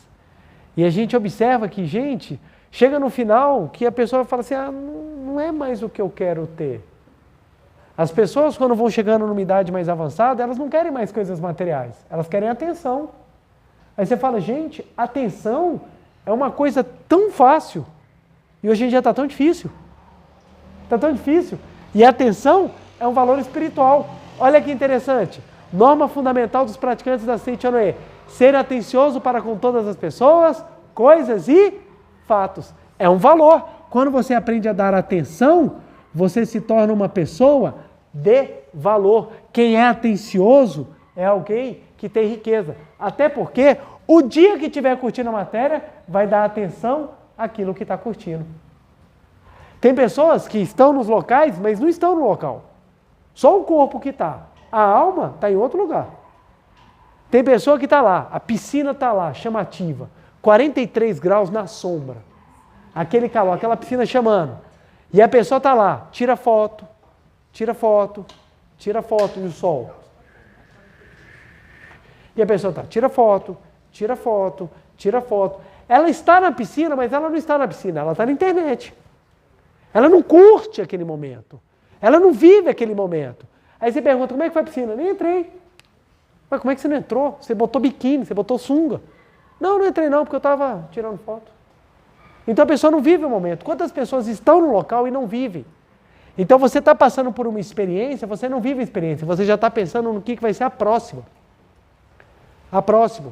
E a gente observa que, gente, chega no final que a pessoa fala assim, não é mais o que eu quero ter. As pessoas, quando vão chegando numa idade mais avançada, elas não querem mais coisas materiais, elas querem atenção. Aí você fala, gente, atenção é uma coisa tão fácil e hoje em dia está tão difícil. Está tão difícil. E a atenção é um valor espiritual. Olha que interessante. Norma fundamental dos praticantes da Seite Anoe. Ser atencioso para com todas as pessoas, coisas e fatos. É um valor. Quando você aprende a dar atenção, você se torna uma pessoa de valor. Quem é atencioso é alguém que tem riqueza. Até porque o dia que estiver curtindo a matéria, vai dar atenção àquilo que está curtindo. Tem pessoas que estão nos locais, mas não estão no local. Só o corpo que está. A alma está em outro lugar. Tem pessoa que está lá, a piscina está lá, chamativa. 43 graus na sombra. Aquele calor, aquela piscina chamando. E a pessoa está lá, tira foto, e o sol. E a pessoa está, tira foto. Ela está na piscina, mas ela não está na piscina, ela está na internet. Ela não curte aquele momento. Ela não vive aquele momento. Aí você pergunta, como é que foi a piscina? Nem entrei. Mas como é que você não entrou? Você botou biquíni, você botou sunga. Não entrei não, porque eu estava tirando foto. Então a pessoa não vive o momento. Quantas pessoas estão no local e não vivem? Então você está passando por uma experiência, você não vive a experiência, você já está pensando no que vai ser a próxima. A próxima.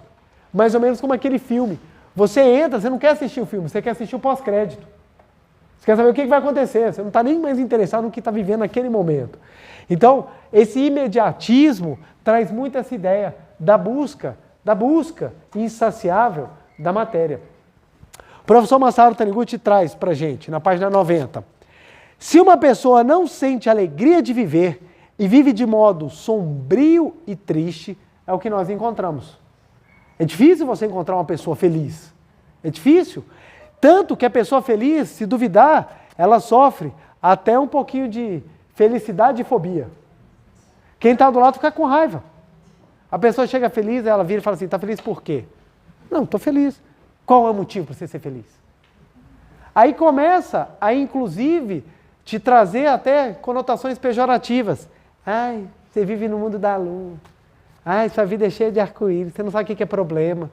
Mais ou menos como aquele filme. Você entra, você não quer assistir o filme, você quer assistir o pós-crédito. Você quer saber o que vai acontecer, você não está nem mais interessado no que está vivendo naquele momento. Então, esse imediatismo traz muito essa ideia da busca insaciável da matéria. O professor Masaru Taniguchi traz para a gente, na página 90. Se uma pessoa não sente alegria de viver e vive de modo sombrio e triste, é o que nós encontramos. É difícil você encontrar uma pessoa feliz. É difícil. Tanto que a pessoa feliz, se duvidar, ela sofre até um pouquinho de felicidade e fobia. Quem está do lado fica com raiva. A pessoa chega feliz, ela vira e fala assim, está feliz por quê? Não, estou feliz. Qual é o motivo para você ser feliz? Aí começa a, inclusive, te trazer até conotações pejorativas. Ai, você vive no mundo da lua. Ai, sua vida é cheia de arco-íris, você não sabe o que é problema.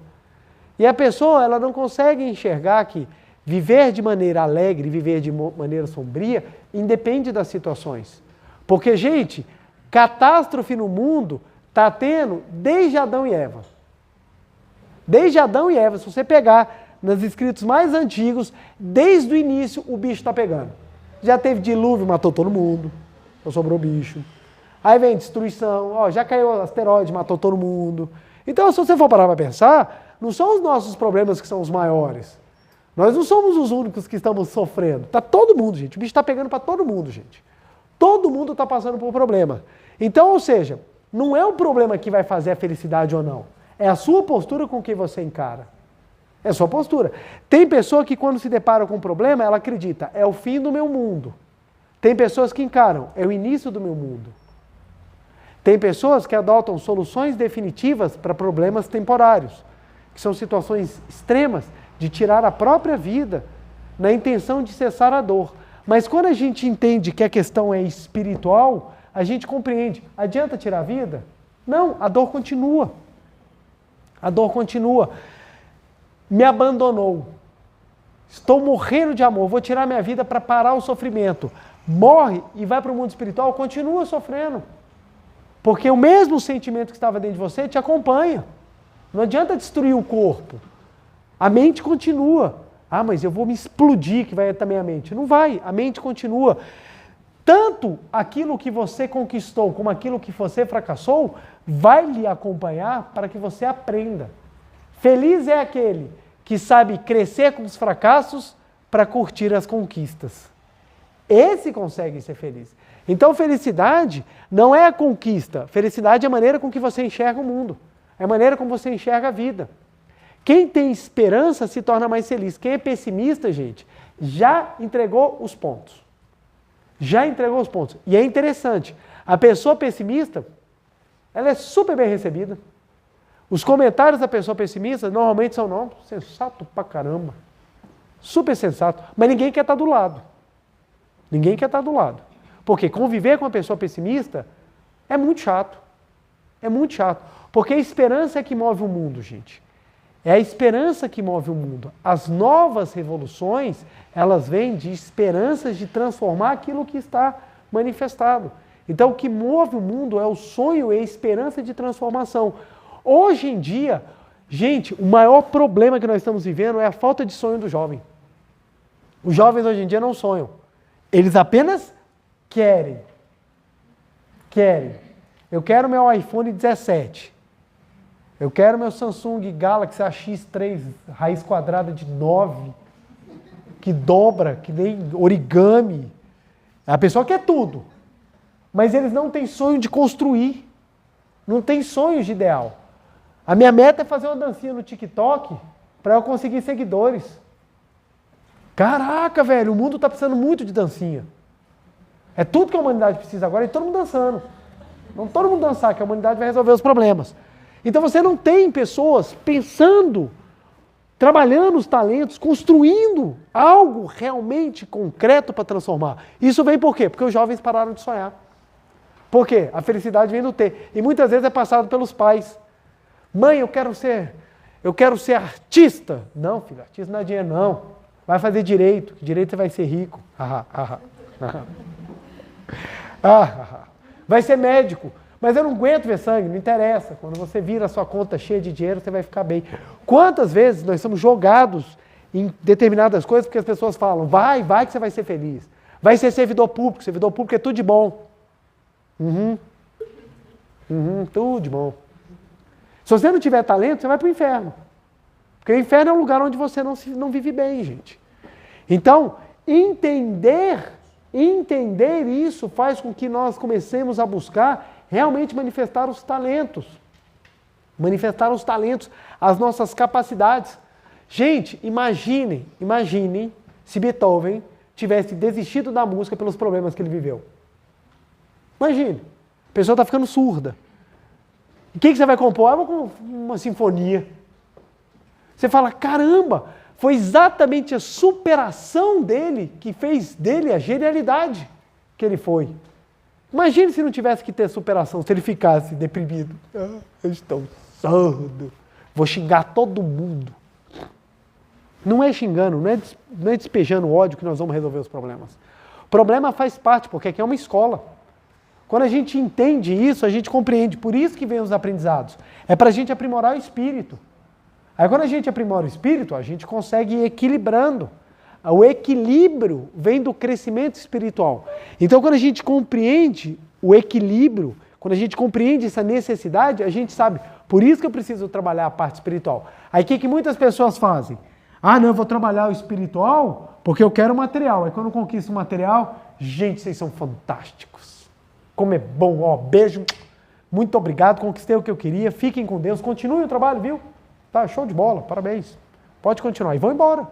E a pessoa, ela não consegue enxergar que viver de maneira alegre, viver de maneira sombria, independe das situações. Porque, gente, catástrofe no mundo está tendo desde Adão e Eva. Desde Adão e Eva, se você pegar nos escritos mais antigos, desde o início o bicho está pegando. Já teve dilúvio, matou todo mundo, só sobrou bicho. Aí vem destruição, já caiu asteroide, matou todo mundo. Então, se você for parar para pensar, não são os nossos problemas que são os maiores. Nós não somos os únicos que estamos sofrendo. Está todo mundo, gente. O bicho está pegando para todo mundo, gente. Todo mundo está passando por um problema. Então, ou seja, não é o problema que vai fazer a felicidade ou não. É a sua postura com que você encara. É a sua postura. Tem pessoa que quando se depara com um problema, ela acredita, é o fim do meu mundo. Tem pessoas que encaram, é o início do meu mundo. Tem pessoas que adotam soluções definitivas para problemas temporários, que são situações extremas de tirar a própria vida na intenção de cessar a dor. Mas quando a gente entende que a questão é espiritual, a gente compreende, adianta tirar a vida? Não, a dor continua. A dor continua. Me abandonou. Estou morrendo de amor, vou tirar minha vida para parar o sofrimento. Morre e vai para o mundo espiritual, continua sofrendo. Porque o mesmo sentimento que estava dentro de você te acompanha. Não adianta destruir o corpo. A mente continua. Ah, mas eu vou me explodir, que vai também a mente. Não vai, a mente continua. Tanto aquilo que você conquistou como aquilo que você fracassou vai lhe acompanhar para que você aprenda. Feliz é aquele que sabe crescer com os fracassos para curtir as conquistas. Esse consegue ser feliz. Então, felicidade não é a conquista. Felicidade é a maneira com que você enxerga o mundo. É a maneira como você enxerga a vida. Quem tem esperança se torna mais feliz. Quem é pessimista, gente, já entregou os pontos. Já entregou os pontos. E é interessante, a pessoa pessimista, ela é super bem recebida. Os comentários da pessoa pessimista normalmente são, não, sensato pra caramba. Super sensato. Mas ninguém quer estar do lado. Ninguém quer estar do lado. Porque conviver com uma pessoa pessimista é muito chato. É muito chato. Porque a esperança é que move o mundo, gente. É a esperança que move o mundo. As novas revoluções, elas vêm de esperanças de transformar aquilo que está manifestado. Então, o que move o mundo é o sonho e a esperança de transformação. Hoje em dia, gente, o maior problema que nós estamos vivendo é a falta de sonho do jovem. Os jovens hoje em dia não sonham. Eles apenas querem. Querem. Eu quero meu iPhone 17. Eu quero meu Samsung Galaxy AX3 raiz quadrada de 9, que dobra, que nem origami. A pessoa quer tudo, mas eles não têm sonho de construir, não têm sonhos de ideal. A minha meta é fazer uma dancinha no TikTok para eu conseguir seguidores. Caraca, velho, o mundo está precisando muito de dancinha. É tudo que a humanidade precisa agora e todo mundo dançando. Vamos todo mundo dançar, que a humanidade vai resolver os problemas. Então você não tem pessoas pensando, trabalhando os talentos, construindo algo realmente concreto para transformar. Isso vem por quê? Porque os jovens pararam de sonhar. Por quê? A felicidade vem do ter. E muitas vezes é passado pelos pais. Mãe, eu quero ser artista. Não, filho, artista não é dinheiro, não. Vai fazer direito, que direito você vai ser rico. Vai ser médico. Mas eu não aguento ver sangue, não interessa. Quando você vira a sua conta cheia de dinheiro, você vai ficar bem. Quantas vezes nós somos jogados em determinadas coisas porque as pessoas falam, vai que você vai ser feliz. Vai ser servidor público é tudo de bom. Tudo de bom. Se você não tiver talento, você vai para o inferno. Porque o inferno é um lugar onde você não vive bem, gente. Então, entender isso faz com que nós comecemos a buscar realmente manifestar os talentos. Manifestar os talentos, as nossas capacidades. Gente, imaginem se Beethoven tivesse desistido da música pelos problemas que ele viveu. Imagine, a pessoa está ficando surda. O que você vai compor? Uma sinfonia. Você fala, caramba, foi exatamente a superação dele que fez dele a genialidade que ele foi. Imagine se não tivesse que ter superação, se ele ficasse deprimido. Eu estou surdo, vou xingar todo mundo. Não é xingando, não é despejando ódio que nós vamos resolver os problemas. O problema faz parte, porque aqui é uma escola. Quando a gente entende isso, a gente compreende. Por isso que vem os aprendizados. É para a gente aprimorar o espírito. Aí quando a gente aprimora o espírito, a gente consegue ir equilibrando. O equilíbrio vem do crescimento espiritual. Então, quando a gente compreende o equilíbrio, quando a gente compreende essa necessidade, a gente sabe, por isso que eu preciso trabalhar a parte espiritual. Aí o que muitas pessoas fazem? Ah, não, eu vou trabalhar o espiritual porque eu quero o material. Aí quando eu conquisto o material, gente, vocês são fantásticos. Como é bom, ó, beijo, muito obrigado, conquistei o que eu queria, fiquem com Deus, continuem o trabalho, viu? Tá, show de bola, parabéns. Pode continuar e vão embora.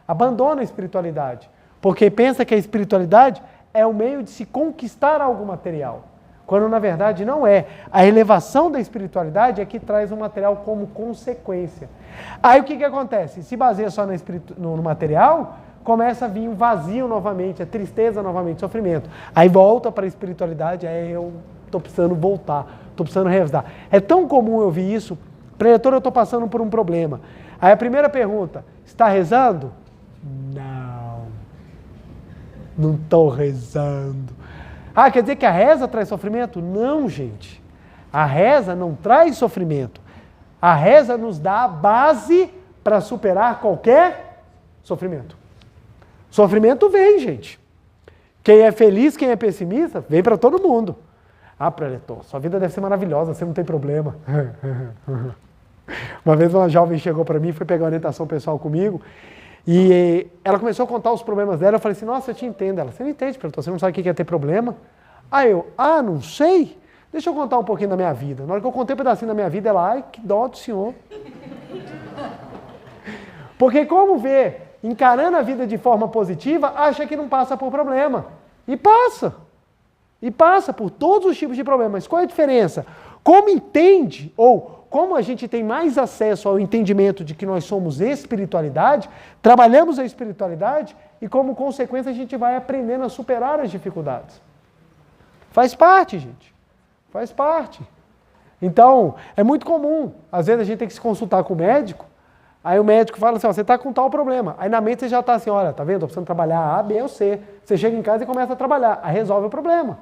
Abandona a espiritualidade, porque pensa que a espiritualidade é o meio de se conquistar algo material, quando na verdade não é. A elevação da espiritualidade é que traz o material como consequência. Aí o que acontece? Se baseia só no material, começa a vir o vazio novamente, a tristeza novamente, o sofrimento. Aí volta para a espiritualidade, aí eu estou precisando voltar, estou precisando revisar. É tão comum eu ouvir isso, preletor, eu estou passando por um problema. Aí a primeira pergunta, está rezando? Não estou rezando. Ah, quer dizer que a reza traz sofrimento? Não, gente. A reza não traz sofrimento. A reza nos dá a base para superar qualquer sofrimento. Sofrimento vem, gente. Quem é feliz, quem é pessimista, vem para todo mundo. Ah, Preletor, sua vida deve ser maravilhosa, você não tem problema. Uma vez uma jovem chegou para mim, foi pegar orientação pessoal comigo, e ela começou a contar os problemas dela. Eu falei assim, nossa, eu te entendo. Ela, você não entende, Preletor, você não sabe o que é ter problema? Aí eu, não sei. Deixa eu contar um pouquinho da minha vida. Na hora que eu contei um pedacinho da minha vida, ela, ai, que dó do senhor. Porque como vê, encarando a vida de forma positiva, acha que não passa por problema. E passa. E passa por todos os tipos de problemas. Qual é a diferença? Como entende, ou como a gente tem mais acesso ao entendimento de que nós somos espiritualidade, trabalhamos a espiritualidade e como consequência a gente vai aprendendo a superar as dificuldades. Faz parte, gente. Faz parte. Então, é muito comum. Às vezes a gente tem que se consultar com o médico, aí o médico fala assim, ó, você está com tal problema. Aí na mente você já está assim, olha, tá vendo? Estou precisando trabalhar A, B ou C. Você chega em casa e começa a trabalhar. Aí resolve o problema.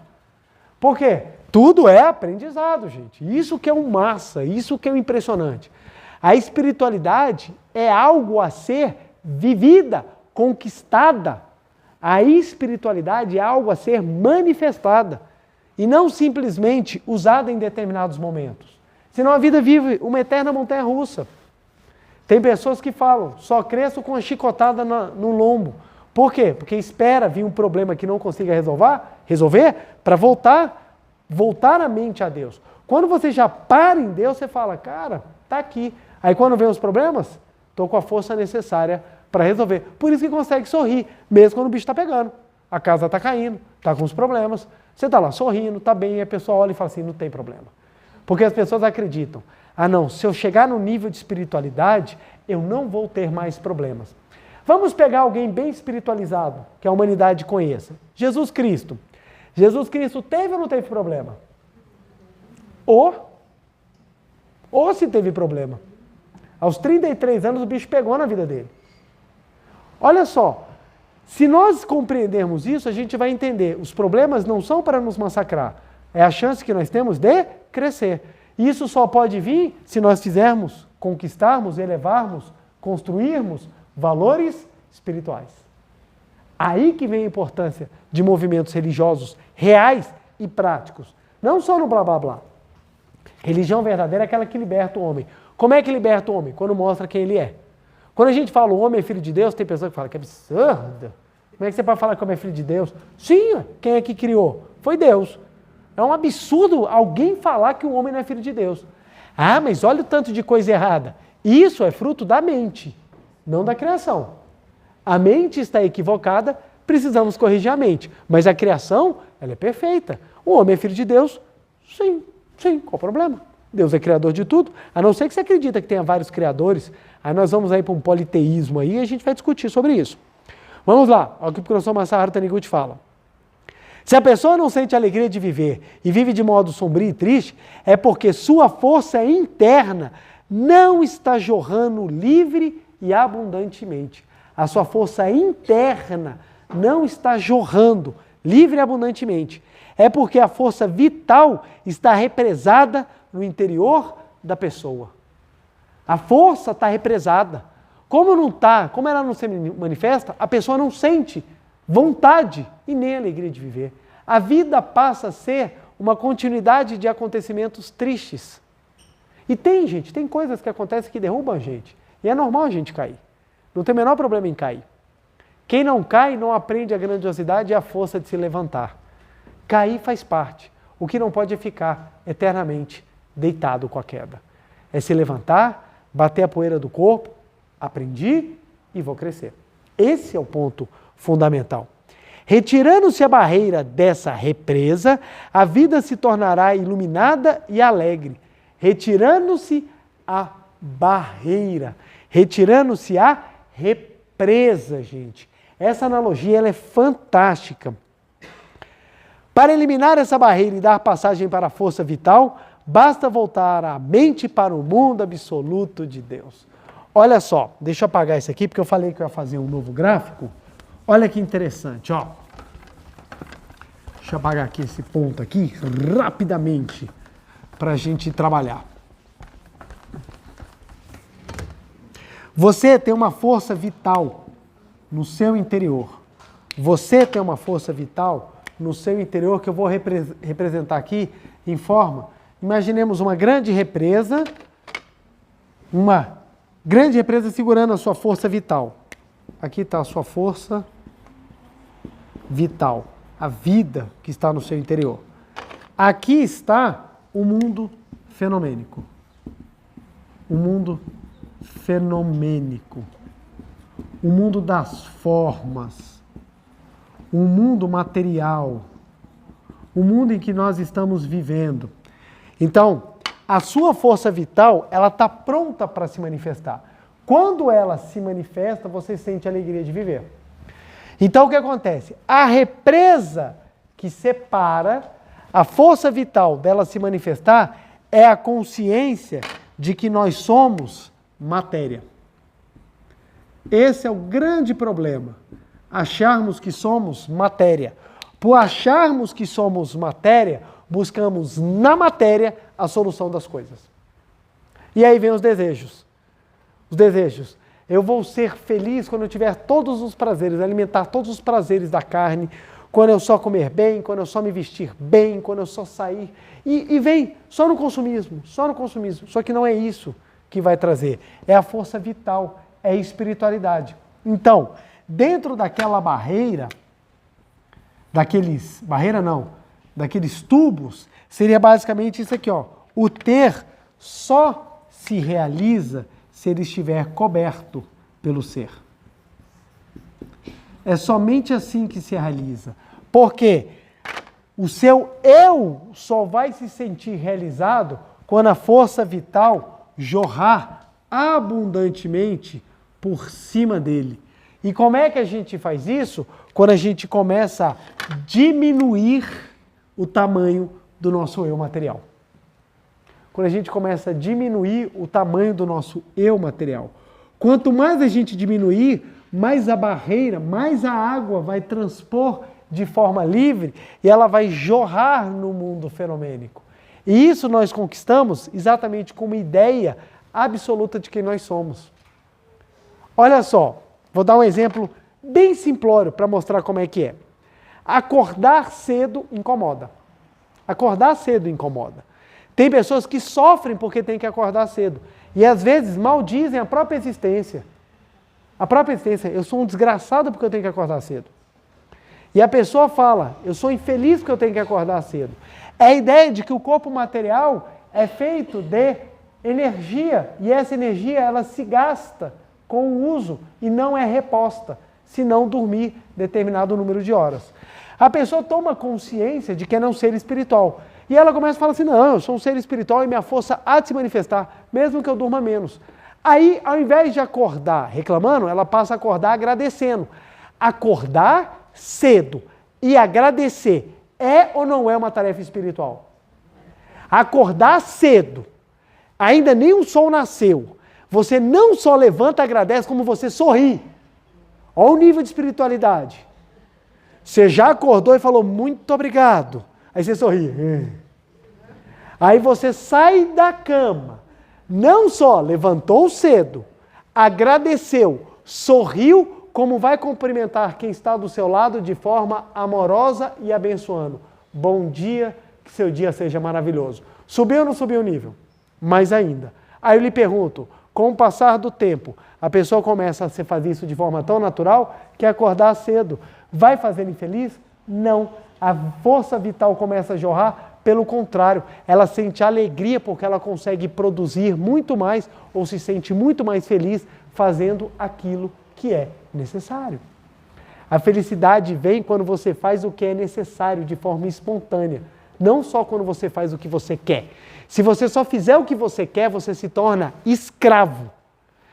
Por quê? Tudo é aprendizado, gente. Isso que é um massa, isso que é um impressionante. A espiritualidade é algo a ser vivida, conquistada. A espiritualidade é algo a ser manifestada. E não simplesmente usada em determinados momentos. Senão a vida vive uma eterna montanha-russa. Tem pessoas que falam, só cresço com a chicotada no lombo. Por quê? Porque espera vir um problema que não consiga resolver para voltar a mente a Deus. Quando você já para em Deus, você fala, cara, tá aqui. Aí quando vem os problemas, estou com a força necessária para resolver. Por isso que consegue sorrir, mesmo quando o bicho está pegando. A casa está caindo, está com os problemas. Você está lá sorrindo, está bem, e a pessoa olha e fala assim, não tem problema. Porque as pessoas acreditam, não, se eu chegar no nível de espiritualidade, eu não vou ter mais problemas. Vamos pegar alguém bem espiritualizado, que a humanidade conheça. Jesus Cristo. Jesus Cristo teve ou não teve problema? Ou se teve problema. Aos 33 anos o bicho pegou na vida dele. Olha só, se nós compreendermos isso, a gente vai entender, os problemas não são para nos massacrar, é a chance que nós temos de crescer. E isso só pode vir se nós fizermos, conquistarmos, elevarmos, construirmos valores espirituais. Aí que vem a importância de movimentos religiosos reais e práticos. Não só no blá blá blá. Religião verdadeira é aquela que liberta o homem. Como é que liberta o homem? Quando mostra quem ele é. Quando a gente fala o homem é filho de Deus, tem pessoas que falam que é absurdo. Como é que você pode falar que o homem é filho de Deus? Sim, quem é que criou? Foi Deus. É um absurdo alguém falar que o homem não é filho de Deus. Ah, mas olha o tanto de coisa errada. Isso é fruto da mente, não da criação. A mente está equivocada, precisamos corrigir a mente. Mas a criação, ela é perfeita. O homem é filho de Deus? Sim, qual o problema? Deus é criador de tudo, a não ser que você acredita que tenha vários criadores. Aí nós vamos aí para um politeísmo aí e a gente vai discutir sobre isso. Vamos lá, olha o que o professor Masaharu Taniguchi fala. Se a pessoa não sente a alegria de viver e vive de modo sombrio e triste, é porque sua força interna não está jorrando livre e abundantemente. A sua força interna não está jorrando livre e abundantemente. É porque a força vital está represada no interior da pessoa. A força está represada. Como não está, como ela não se manifesta, a pessoa não sente vontade e nem alegria de viver. A vida passa a ser uma continuidade de acontecimentos tristes. E tem coisas que acontecem que derrubam a gente. E é normal a gente cair. Não tem o menor problema em cair. Quem não cai não aprende a grandiosidade e a força de se levantar. Cair faz parte. O que não pode é ficar eternamente deitado com a queda. É se levantar, bater a poeira do corpo, aprendi e vou crescer. Esse é o ponto fundamental. Retirando-se a barreira dessa represa, a vida se tornará iluminada e alegre. Retirando-se a barreira, retirando-se a represa, gente. Essa analogia ela é fantástica. Para eliminar essa barreira e dar passagem para a força vital, basta voltar a mente para o mundo absoluto de Deus. Olha só, deixa eu apagar isso aqui, porque eu falei que eu ia fazer um novo gráfico. Olha que interessante, ó. Deixa eu apagar aqui esse ponto aqui, rapidamente, para a gente trabalhar. Você tem uma força vital no seu interior. Você tem uma força vital no seu interior que eu vou representar aqui em forma. Imaginemos uma grande represa segurando a sua força vital. Aqui está a sua força vital, a vida que está no seu interior. Aqui está o mundo fenomênico. O mundo fenomênico. O mundo das formas. O mundo material. O mundo em que nós estamos vivendo. Então, a sua força vital, ela está pronta para se manifestar. Quando ela se manifesta, você sente a alegria de viver. Então, o que acontece? A represa que separa a força vital dela se manifestar é a consciência de que nós somos matéria. Esse é o grande problema. Acharmos que somos matéria. Por acharmos que somos matéria, buscamos na matéria a solução das coisas. E aí vem os desejos. Os desejos. Eu vou ser feliz quando eu tiver todos os prazeres, alimentar todos os prazeres da carne, quando eu só comer bem, quando eu só me vestir bem, quando eu só sair. E vem só no consumismo, só no consumismo. Só que não é isso que vai trazer. É a força vital, é a espiritualidade. Então, dentro daquela daqueles tubos, seria basicamente isso aqui, ó. O ter só se realiza se ele estiver coberto pelo ser. É somente assim que se realiza. Porque o seu eu só vai se sentir realizado quando a força vital jorrar abundantemente por cima dele. E como é que a gente faz isso? Quando a gente começa a diminuir o tamanho do nosso eu material. Quando a gente começa a diminuir o tamanho do nosso eu material. Quanto mais a gente diminuir, mais a barreira, mais a água vai transpor de forma livre e ela vai jorrar no mundo fenomênico. E isso nós conquistamos exatamente com uma ideia absoluta de quem nós somos. Olha só, vou dar um exemplo bem simplório para mostrar como é que é. Acordar cedo incomoda. Acordar cedo incomoda. Tem pessoas que sofrem porque têm que acordar cedo. E às vezes maldizem a própria existência. A própria existência. Eu sou um desgraçado porque eu tenho que acordar cedo. E a pessoa fala, eu sou infeliz porque eu tenho que acordar cedo. É a ideia de que o corpo material é feito de energia. E essa energia ela se gasta com o uso e não é reposta, se não dormir determinado número de horas. A pessoa toma consciência de que é não ser espiritual. E ela começa a falar assim, não, eu sou um ser espiritual e minha força há de se manifestar, mesmo que eu durma menos. Aí, ao invés de acordar reclamando, ela passa a acordar agradecendo. Acordar cedo e agradecer é ou não é uma tarefa espiritual? Acordar cedo, ainda nem o sol nasceu, você não só levanta e agradece, como você sorri. Olha o nível de espiritualidade. Você já acordou e falou, muito obrigado. Aí você sorri. Aí você sai da cama, não só levantou cedo, agradeceu, sorriu, como vai cumprimentar quem está do seu lado de forma amorosa e abençoando. Bom dia, que seu dia seja maravilhoso. Subiu ou não subiu o nível? Mais ainda. Aí eu lhe pergunto, com o passar do tempo, a pessoa começa a se fazer isso de forma tão natural que acordar cedo. Vai fazer infeliz? Não. A força vital começa a jorrar, pelo contrário, ela sente alegria porque ela consegue produzir muito mais ou se sente muito mais feliz fazendo aquilo que é necessário. A felicidade vem quando você faz o que é necessário de forma espontânea, não só quando você faz o que você quer. Se você só fizer o que você quer, você se torna escravo.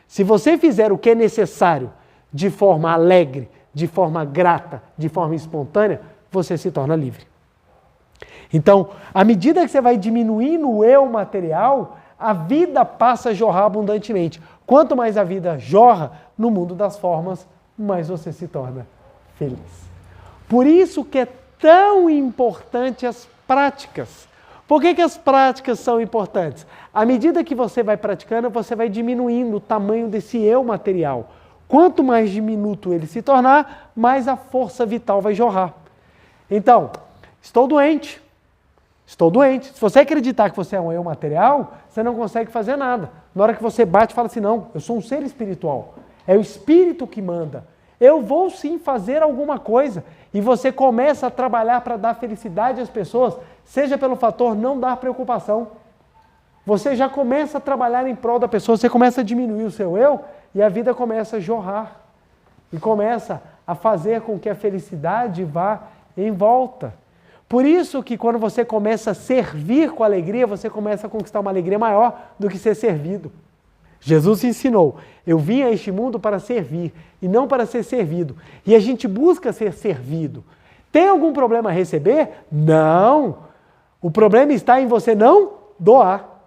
Se você fizer o que é necessário de forma alegre, de forma grata, de forma espontânea, você se torna livre. Então, à medida que você vai diminuindo o eu material, a vida passa a jorrar abundantemente. Quanto mais a vida jorra no mundo das formas, mais você se torna feliz. Por isso que é tão importante as práticas. Por que as práticas são importantes? À medida que você vai praticando, você vai diminuindo o tamanho desse eu material. Quanto mais diminuto ele se tornar, mais a força vital vai jorrar. Então, estou doente. Estou doente. Se você acreditar que você é um eu material, você não consegue fazer nada. Na hora que você bate, fala assim, não, eu sou um ser espiritual. É o espírito que manda. Eu vou sim fazer alguma coisa. E você começa a trabalhar para dar felicidade às pessoas, seja pelo fator não dar preocupação. Você já começa a trabalhar em prol da pessoa, você começa a diminuir o seu eu e a vida começa a jorrar. E começa a fazer com que a felicidade vá em volta. Por isso que quando você começa a servir com alegria, você começa a conquistar uma alegria maior do que ser servido. Jesus ensinou, eu vim a este mundo para servir e não para ser servido. E a gente busca ser servido. Tem algum problema a receber? Não. O problema está em você não doar.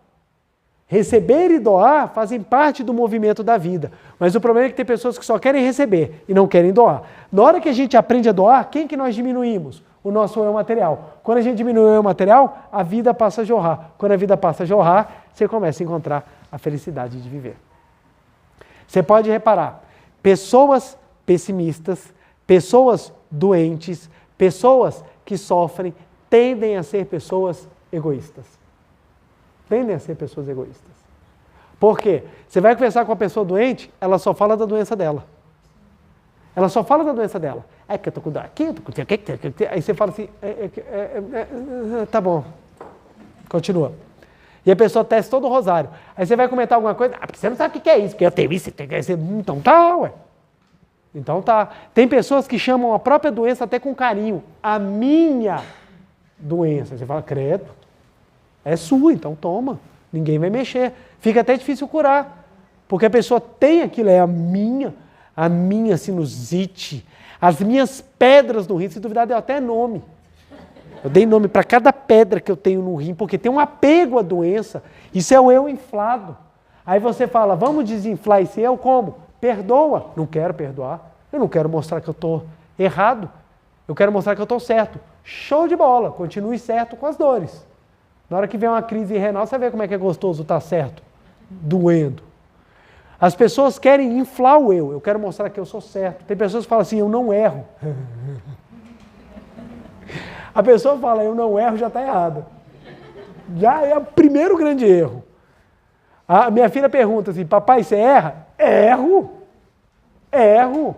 Receber e doar fazem parte do movimento da vida. Mas o problema é que tem pessoas que só querem receber e não querem doar. Na hora que a gente aprende a doar, quem que nós diminuímos? O nosso eu material. Quando a gente diminui o eu material, a vida passa a jorrar. Quando a vida passa a jorrar, você começa a encontrar a felicidade de viver. Você pode reparar, pessoas pessimistas, pessoas doentes, pessoas que sofrem, tendem a ser pessoas egoístas. Tendem a ser pessoas egoístas. Por quê? Você vai conversar com uma pessoa doente, ela só fala da doença dela. Ela só fala da doença dela. É que eu tô com dor aqui, eu tô com... Aí você fala assim, tá bom, continua. E a pessoa testa todo o rosário. Aí você vai comentar alguma coisa, porque você não sabe o que é isso, porque eu tenho isso, então tá, ué. Então tá. Tem pessoas que chamam a própria doença até com carinho. A minha doença. Você fala, credo, é sua, então toma. Ninguém vai mexer. Fica até difícil curar. Porque a pessoa tem aquilo, é a minha sinusite, as minhas pedras no rim. Se duvidar, deu até nome. Eu dei nome para cada pedra que eu tenho no rim, porque tem um apego à doença. Isso é o eu inflado. Aí você fala, vamos desinflar esse eu como? Perdoa. Não quero perdoar. Eu não quero mostrar que eu estou errado. Eu quero mostrar que eu estou certo. Show de bola. Continue certo com as dores. Na hora que vem uma crise renal, você vê como é que é gostoso estar certo. Doendo. As pessoas querem inflar o eu. Eu quero mostrar que eu sou certo. Tem pessoas que falam assim, eu não erro. A pessoa fala, eu não erro, já está errada. Já é o primeiro grande erro. A minha filha pergunta assim, papai, você erra? Erro. Erro.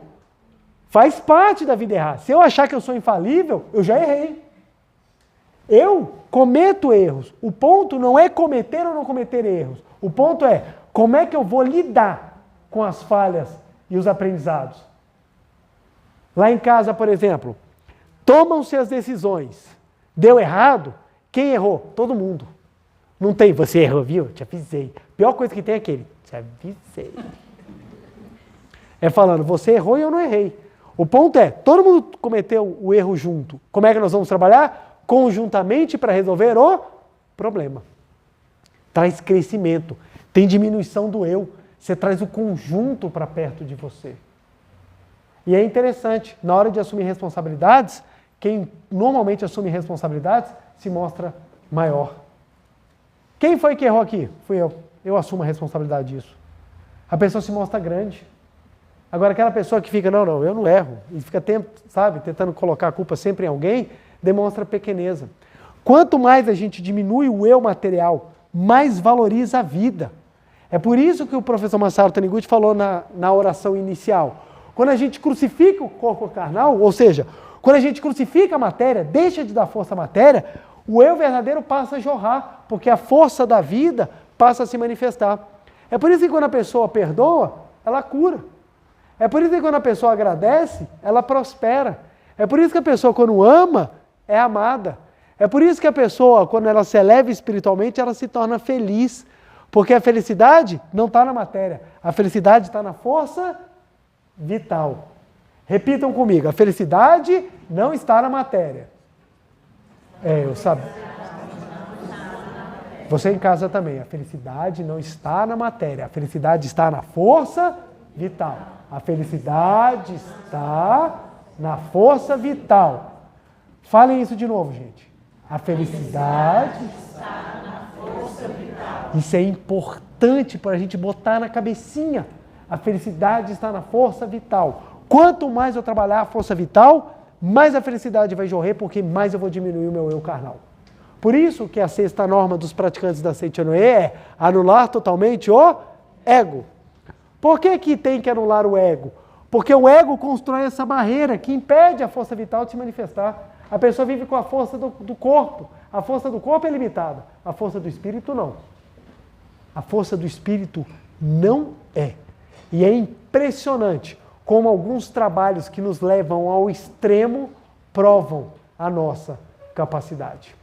Faz parte da vida errar. Se eu achar que eu sou infalível, eu já errei. Eu cometo erros. O ponto não é cometer ou não cometer erros. O ponto é, como é que eu vou lidar com as falhas e os aprendizados? Lá em casa, por exemplo, tomam-se as decisões. Deu errado? Quem errou? Todo mundo. Não tem, você errou, viu? Te avisei. Pior coisa que tem é aquele, te avisei. É falando, você errou e eu não errei. O ponto é, todo mundo cometeu o erro junto. Como é que nós vamos trabalhar? Conjuntamente para resolver o problema. Traz crescimento, tem diminuição do eu. Você traz o conjunto para perto de você. E é interessante, na hora de assumir responsabilidades, quem normalmente assume responsabilidades se mostra maior. Quem foi que errou aqui? Fui eu. Eu assumo a responsabilidade disso. A pessoa se mostra grande. Agora, aquela pessoa que fica, não, eu não erro, e fica tentando colocar a culpa sempre em alguém, demonstra pequeneza. Quanto mais a gente diminui o eu material, mais valoriza a vida. É por isso que o professor Masaru Taniguchi falou na oração inicial. Quando a gente crucifica o corpo carnal, ou seja, quando a gente crucifica a matéria, deixa de dar força à matéria, o eu verdadeiro passa a jorrar, porque a força da vida passa a se manifestar. É por isso que quando a pessoa perdoa, ela cura. É por isso que quando a pessoa agradece, ela prospera. É por isso que a pessoa, quando ama, é amada. É por isso que a pessoa, quando ela se eleva espiritualmente, ela se torna feliz. Porque a felicidade não está na matéria. A felicidade está na força vital. Repitam comigo, a felicidade não está na matéria. Eu sabia. Você em casa também. A felicidade não está na matéria. A felicidade está na força vital. A felicidade está na força vital. Falem isso de novo, gente. A felicidade está na força vital. Isso é importante para a gente botar na cabecinha. A felicidade está na força vital. Quanto mais eu trabalhar a força vital, mais a felicidade vai jorrer, porque mais eu vou diminuir o meu eu carnal. Por isso que a sexta norma dos praticantes da Seichonoye é anular totalmente o ego. Por que tem que anular o ego? Porque o ego constrói essa barreira que impede a força vital de se manifestar. A pessoa vive com a força do corpo. A força do corpo é limitada. A força do espírito não. A força do espírito não é. E é impressionante como alguns trabalhos que nos levam ao extremo provam a nossa capacidade.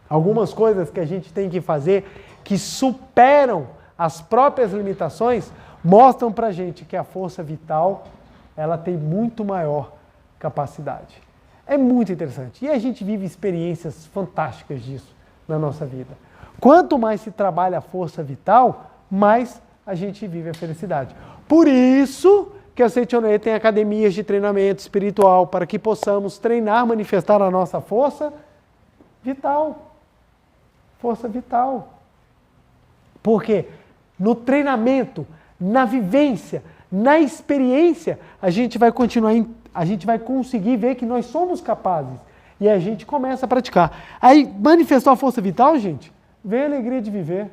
Algumas coisas que a gente tem que fazer que superam as próprias limitações mostram pra gente que a força vital ela tem muito maior capacidade. É muito interessante. E a gente vive experiências fantásticas disso na nossa vida. Quanto mais se trabalha a força vital, mais a gente vive a felicidade. Por isso que a Seichonoye tem academias de treinamento espiritual para que possamos treinar, manifestar a nossa força vital. Força vital. Porque no treinamento, na vivência, na experiência, a gente vai continuar, a gente vai conseguir ver que nós somos capazes. E a gente começa a praticar. Aí, manifestou a força vital, gente, vem a alegria de viver.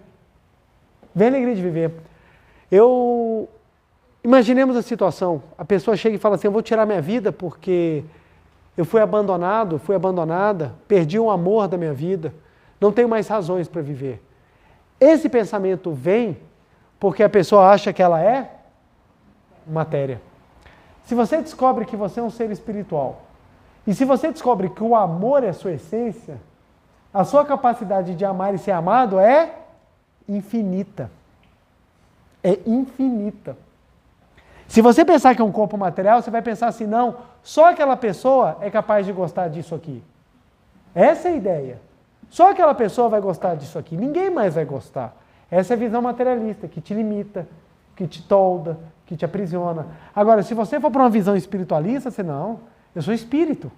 Vem a alegria de viver. Imaginemos a situação, a pessoa chega e fala assim, eu vou tirar minha vida porque eu fui abandonado, fui abandonada, perdi o amor da minha vida, não tenho mais razões para viver. Esse pensamento vem porque a pessoa acha que ela é matéria. Se você descobre que você é um ser espiritual, e se você descobre que o amor é a sua essência, a sua capacidade de amar e ser amado é infinita. É infinita. Se você pensar que é um corpo material, você vai pensar assim, não, só aquela pessoa é capaz de gostar disso aqui. Essa é a ideia. Só aquela pessoa vai gostar disso aqui, ninguém mais vai gostar. Essa é a visão materialista, que te limita, que te tolda, que te aprisiona. Agora, se você for para uma visão espiritualista, você não, eu sou espírito.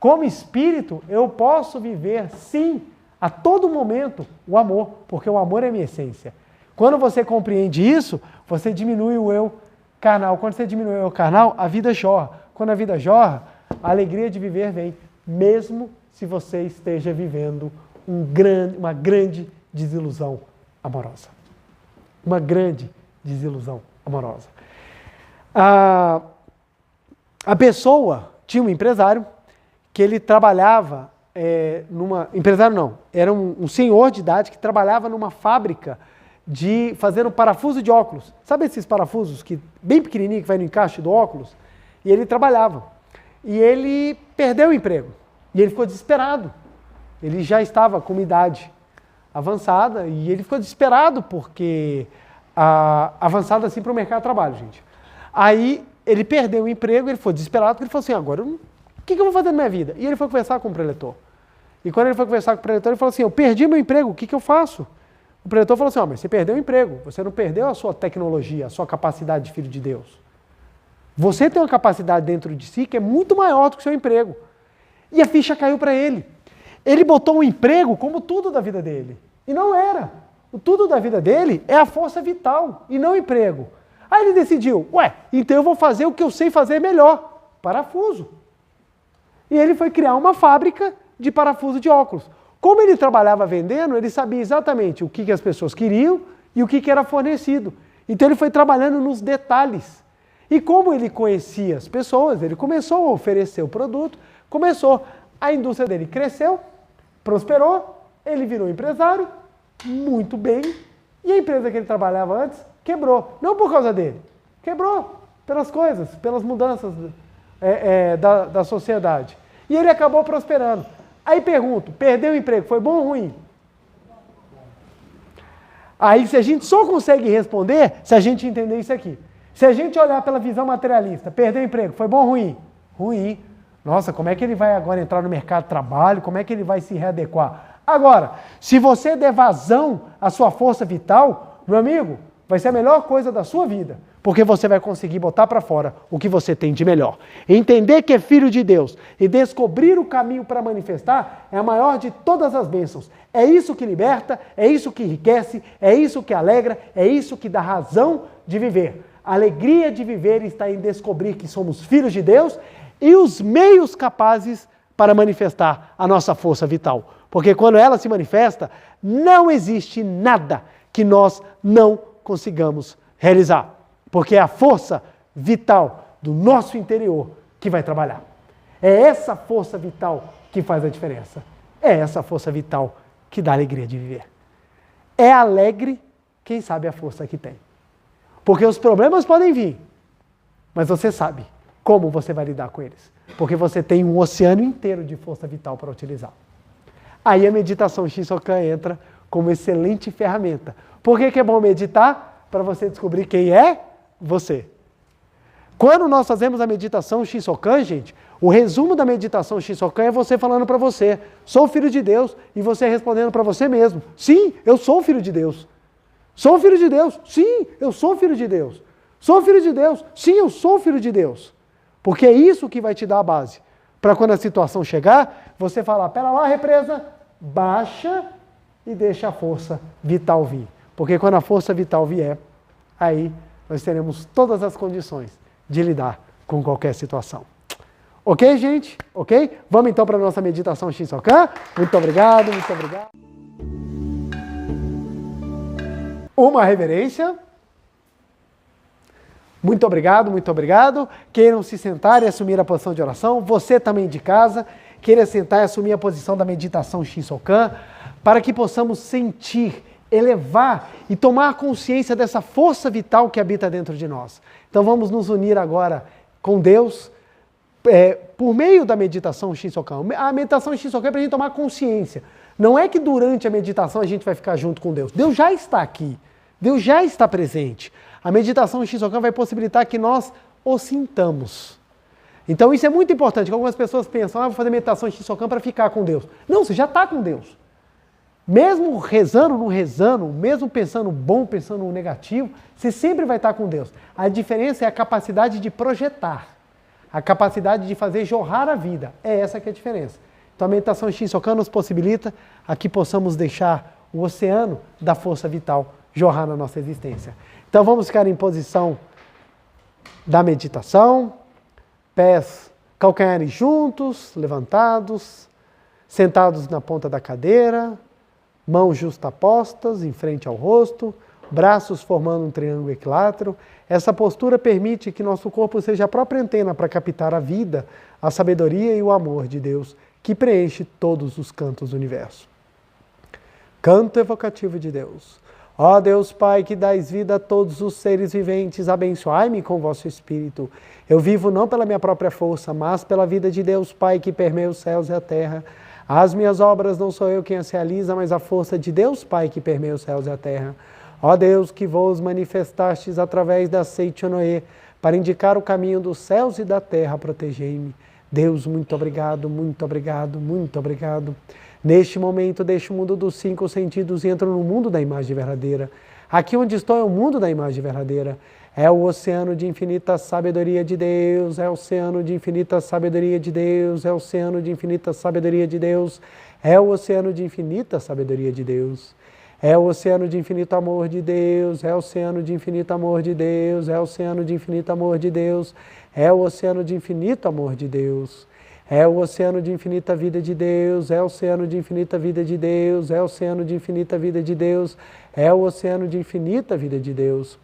Como espírito, eu posso viver, sim, a todo momento, o amor, porque o amor é minha essência. Quando você compreende isso, você diminui o eu carnal. Quando você diminui o eu carnal, a vida jorra. Quando a vida jorra, a alegria de viver vem, mesmo se você esteja vivendo uma grande desilusão amorosa. Uma grande desilusão amorosa. A pessoa tinha um empresário que ele trabalhava empresário não, era um senhor de idade que trabalhava numa fábrica de fazer um parafuso de óculos. Sabe esses parafusos que bem pequenininho que vai no encaixe do óculos? E ele trabalhava. E ele perdeu o emprego. E ele ficou desesperado. Ele já estava com uma idade avançada e ele ficou desesperado porque avançado assim para o mercado de trabalho, gente. Aí ele perdeu o emprego, ele ficou desesperado porque ele falou assim, agora o que eu vou fazer na minha vida? E ele foi conversar com o preletor. E quando ele foi conversar com o preletor, ele falou assim, eu perdi meu emprego, o que eu faço? O preletor falou assim, mas você perdeu o emprego, você não perdeu a sua tecnologia, a sua capacidade de filho de Deus. Você tem uma capacidade dentro de si que é muito maior do que o seu emprego. E a ficha caiu para ele. Ele botou o emprego como tudo da vida dele. E não era. O tudo da vida dele é a força vital e não o emprego. Aí ele decidiu, então eu vou fazer o que eu sei fazer melhor, parafuso. E ele foi criar uma fábrica de parafuso de óculos. Como ele trabalhava vendendo, ele sabia exatamente o que as pessoas queriam e o que era fornecido. Então ele foi trabalhando nos detalhes. E como ele conhecia as pessoas, ele começou a oferecer o produto, a indústria dele cresceu, prosperou, ele virou empresário, muito bem, e a empresa que ele trabalhava antes quebrou. Não por causa dele, quebrou pelas coisas, pelas mudanças da sociedade. E ele acabou prosperando. Aí pergunto, perdeu o emprego, foi bom ou ruim? Aí se a gente só consegue responder se a gente entender isso aqui. Se a gente olhar pela visão materialista, perdeu o emprego, foi bom ou ruim? Ruim. Nossa, como é que ele vai agora entrar no mercado de trabalho? Como é que ele vai se readequar? Agora, se você der vazão à sua força vital, meu amigo, vai ser a melhor coisa da sua vida, porque você vai conseguir botar para fora o que você tem de melhor. Entender que é filho de Deus e descobrir o caminho para manifestar é a maior de todas as bênçãos. É isso que liberta, é isso que enriquece, é isso que alegra, é isso que dá razão de viver. A alegria de viver está em descobrir que somos filhos de Deus e os meios capazes para manifestar a nossa força vital. Porque quando ela se manifesta, não existe nada que nós não consigamos realizar. Porque é a força vital do nosso interior que vai trabalhar. É essa força vital que faz a diferença. É essa força vital que dá alegria de viver. É alegre quem sabe a força que tem. Porque os problemas podem vir, mas você sabe como você vai lidar com eles. Porque você tem um oceano inteiro de força vital para utilizar. Aí a meditação Shinsokan entra como excelente ferramenta. Por que é bom meditar? Para você descobrir quem é você. Quando nós fazemos a meditação Shinsokan, gente, o resumo da meditação Shinsokan é você falando para você, sou filho de Deus, e você respondendo para você mesmo, sim, eu sou filho de Deus. Sou filho de Deus, sim, eu sou filho de Deus. Sou filho de Deus, sim, eu sou filho de Deus. Porque é isso que vai te dar a base. Para quando a situação chegar, você falar, pera lá, represa, baixa e deixa a força vital vir. Porque quando a força vital vier, aí nós teremos todas as condições de lidar com qualquer situação. Ok, gente? Ok? Vamos então para a nossa meditação Shinsokan. Muito obrigado, muito obrigado. Uma reverência. Muito obrigado, muito obrigado. Queiram se sentar e assumir a posição de oração. Você também de casa, queira sentar e assumir a posição da meditação Shinsokan, para que possamos sentir, elevar e tomar consciência dessa força vital que habita dentro de nós. Então vamos nos unir agora com Deus, por meio da meditação Shinsokan. A meditação Shinsokan é para a gente tomar consciência. Não é que durante a meditação a gente vai ficar junto com Deus. Deus já está aqui. Deus já está presente. A meditação Shinsokan vai possibilitar que nós o sintamos. Então isso é muito importante. Algumas pessoas pensam, vou fazer meditação Shinsokan para ficar com Deus. Não, você já está com Deus. Mesmo rezando, não rezando, mesmo pensando bom, pensando no negativo, você sempre vai estar com Deus. A diferença é a capacidade de projetar. A capacidade de fazer jorrar a vida. É essa que é a diferença. Então a meditação Shinsokan nos possibilita a que possamos deixar o oceano da força vital jorrar na nossa existência. Então vamos ficar em posição da meditação, pés calcanhares juntos, levantados, sentados na ponta da cadeira, mãos justapostas em frente ao rosto, braços formando um triângulo equilátero. Essa postura permite que nosso corpo seja a própria antena para captar a vida, a sabedoria e o amor de Deus, que preenche todos os cantos do universo. Canto evocativo de Deus. Ó Deus Pai, que dais vida a todos os seres viventes, abençoai-me com vosso Espírito. Eu vivo não pela minha própria força, mas pela vida de Deus Pai, que permeia os céus e a terra. As minhas obras não sou eu quem as realiza, mas a força de Deus Pai, que permeia os céus e a terra. Ó Deus, que vos manifestastes através da Seichonoe, para indicar o caminho dos céus e da terra, protegei-me. Deus, muito obrigado, muito obrigado, muito obrigado. Neste momento, deixo o mundo dos 5 sentidos e entro no mundo da imagem verdadeira. Aqui onde estou é o mundo da imagem verdadeira. É o oceano de infinita sabedoria de Deus, é o oceano de infinita sabedoria de Deus, é o oceano de infinita sabedoria de Deus, é o oceano de infinita sabedoria de Deus. É o oceano de infinito amor de Deus, é o oceano de infinito amor de Deus, é o oceano de infinito amor de Deus, é o oceano de infinito amor de Deus. É o oceano de infinita vida de Deus, é o oceano de infinita vida de Deus, é o oceano de infinita vida de Deus, é o oceano de infinita vida de Deus.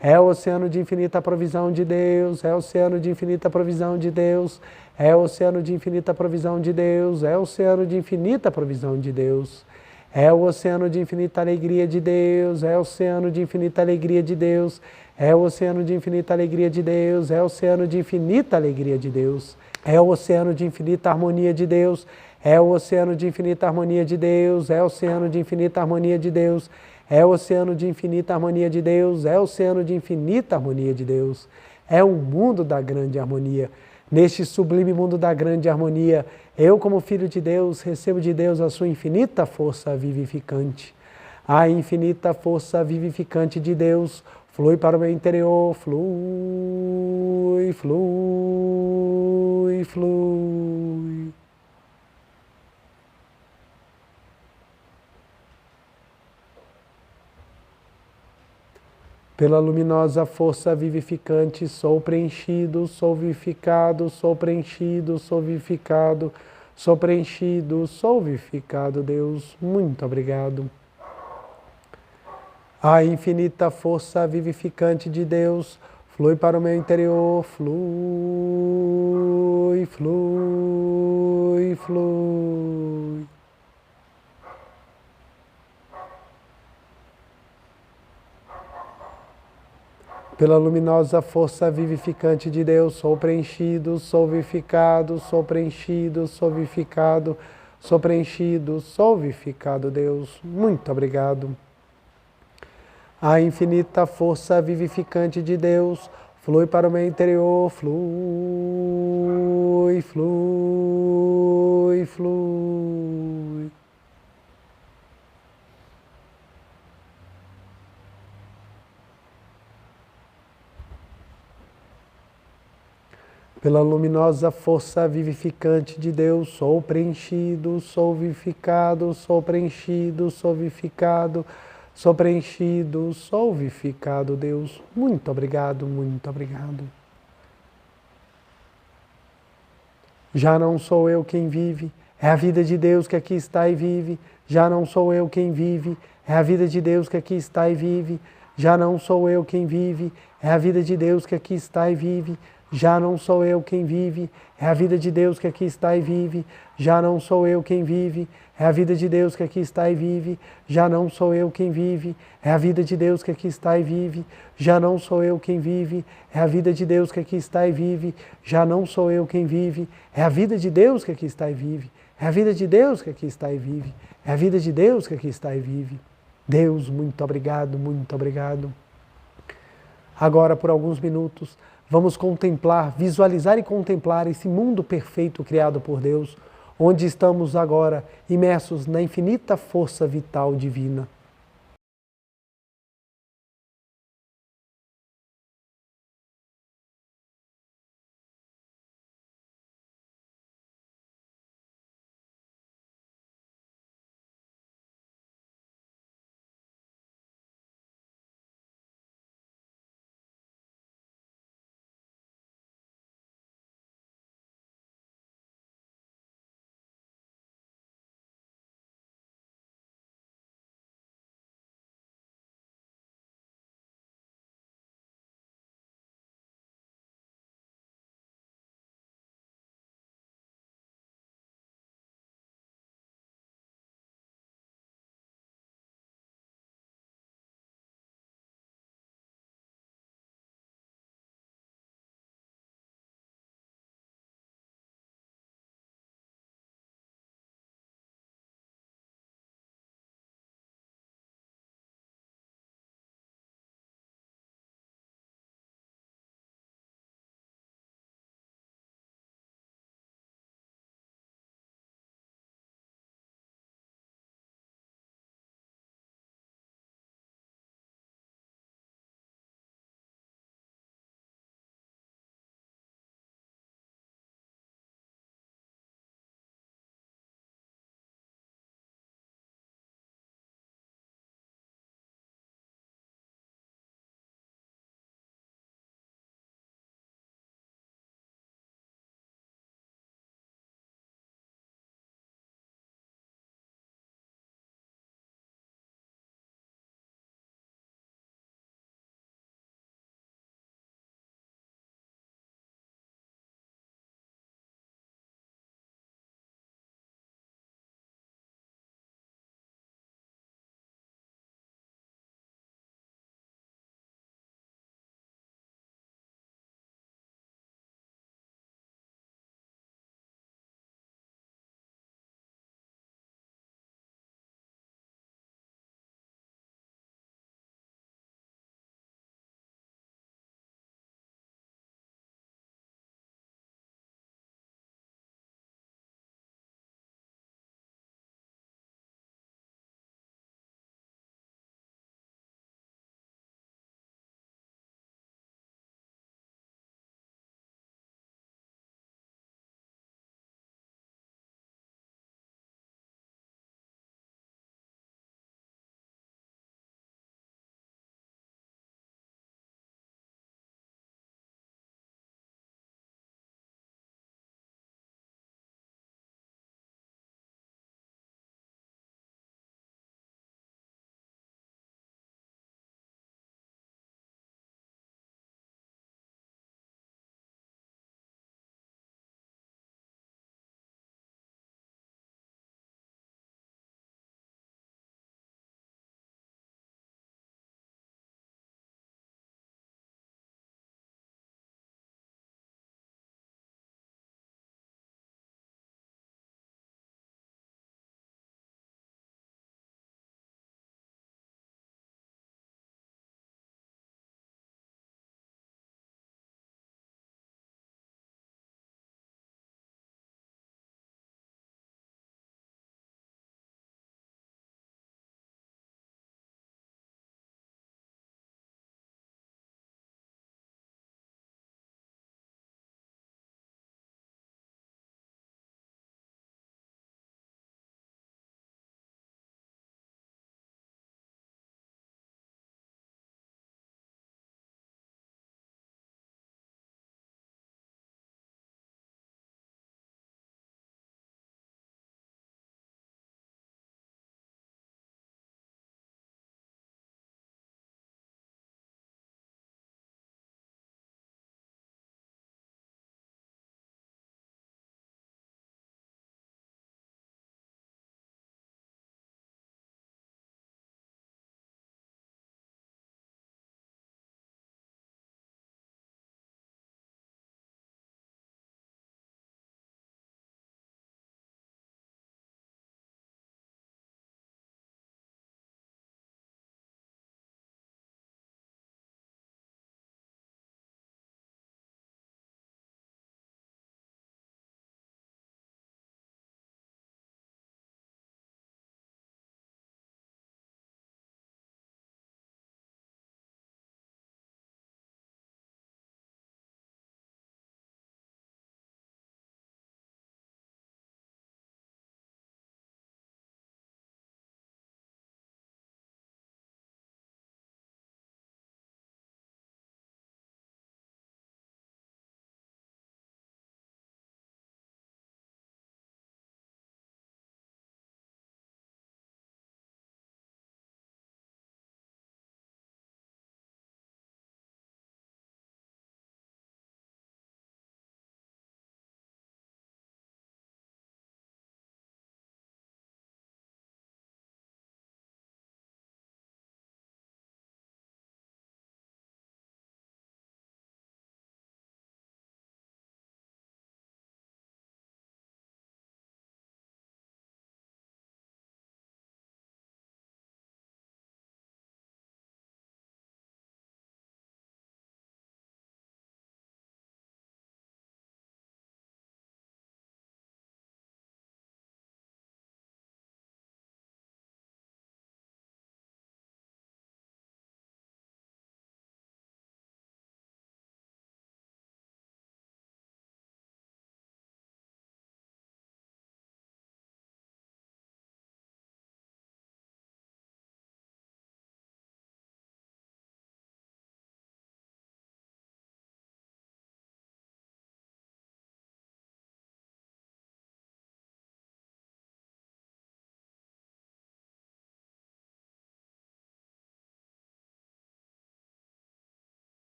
É o oceano de infinita provisão de Deus, é o oceano de infinita provisão de Deus, é o oceano de infinita provisão de Deus, é o oceano de infinita provisão de Deus. É o oceano de infinita alegria de Deus, é o oceano de infinita alegria de Deus, é o oceano de infinita alegria de Deus, é o oceano de infinita alegria de Deus. É o oceano de infinita harmonia de Deus, é o oceano de infinita harmonia de Deus, é o oceano de infinita harmonia de Deus, é o oceano de infinita harmonia de Deus, é o oceano de infinita harmonia de Deus. É o mundo da grande harmonia. Neste sublime mundo da grande harmonia, eu, como filho de Deus, recebo de Deus a sua infinita força vivificante. A infinita força vivificante de Deus flui para o meu interior, flui, flui, flui. Pela luminosa força vivificante, sou preenchido, sou vivificado, sou preenchido, sou vivificado, sou preenchido, sou vivificado, Deus. Muito obrigado. A infinita força vivificante de Deus flui para o meu interior, flui, flui, flui. Pela luminosa força vivificante de Deus, sou preenchido, sou vivificado, sou preenchido, sou vivificado, sou preenchido, sou vivificado, Deus. Muito obrigado. A infinita força vivificante de Deus flui para o meu interior, flui, flui, flui. Pela luminosa força vivificante de Deus, sou preenchido, sou vivificado, sou preenchido, sou vivificado, sou preenchido, sou vivificado, Deus. Muito obrigado, muito obrigado. Já não sou eu quem vive, é a vida de Deus que aqui está e vive. Já não sou eu quem vive, é a vida de Deus que aqui está e vive. Já não sou eu quem vive, é a vida de Deus que aqui está e vive. Já não sou eu quem vive, é a vida de Deus que aqui está e vive. Já não sou eu quem vive, é a vida de Deus que aqui está e vive. Já não sou eu quem vive, é a vida de Deus que aqui está e vive. Já não sou eu quem vive, é a vida de Deus que aqui está e vive. Já não sou eu quem vive, é a vida de Deus que aqui está e vive. É a vida de Deus que aqui está e vive. É a vida de Deus que aqui está e vive. Deus, muito obrigado, muito obrigado. Agora, por alguns minutos, vamos contemplar, visualizar e contemplar esse mundo perfeito criado por Deus, onde estamos agora imersos na infinita força vital divina.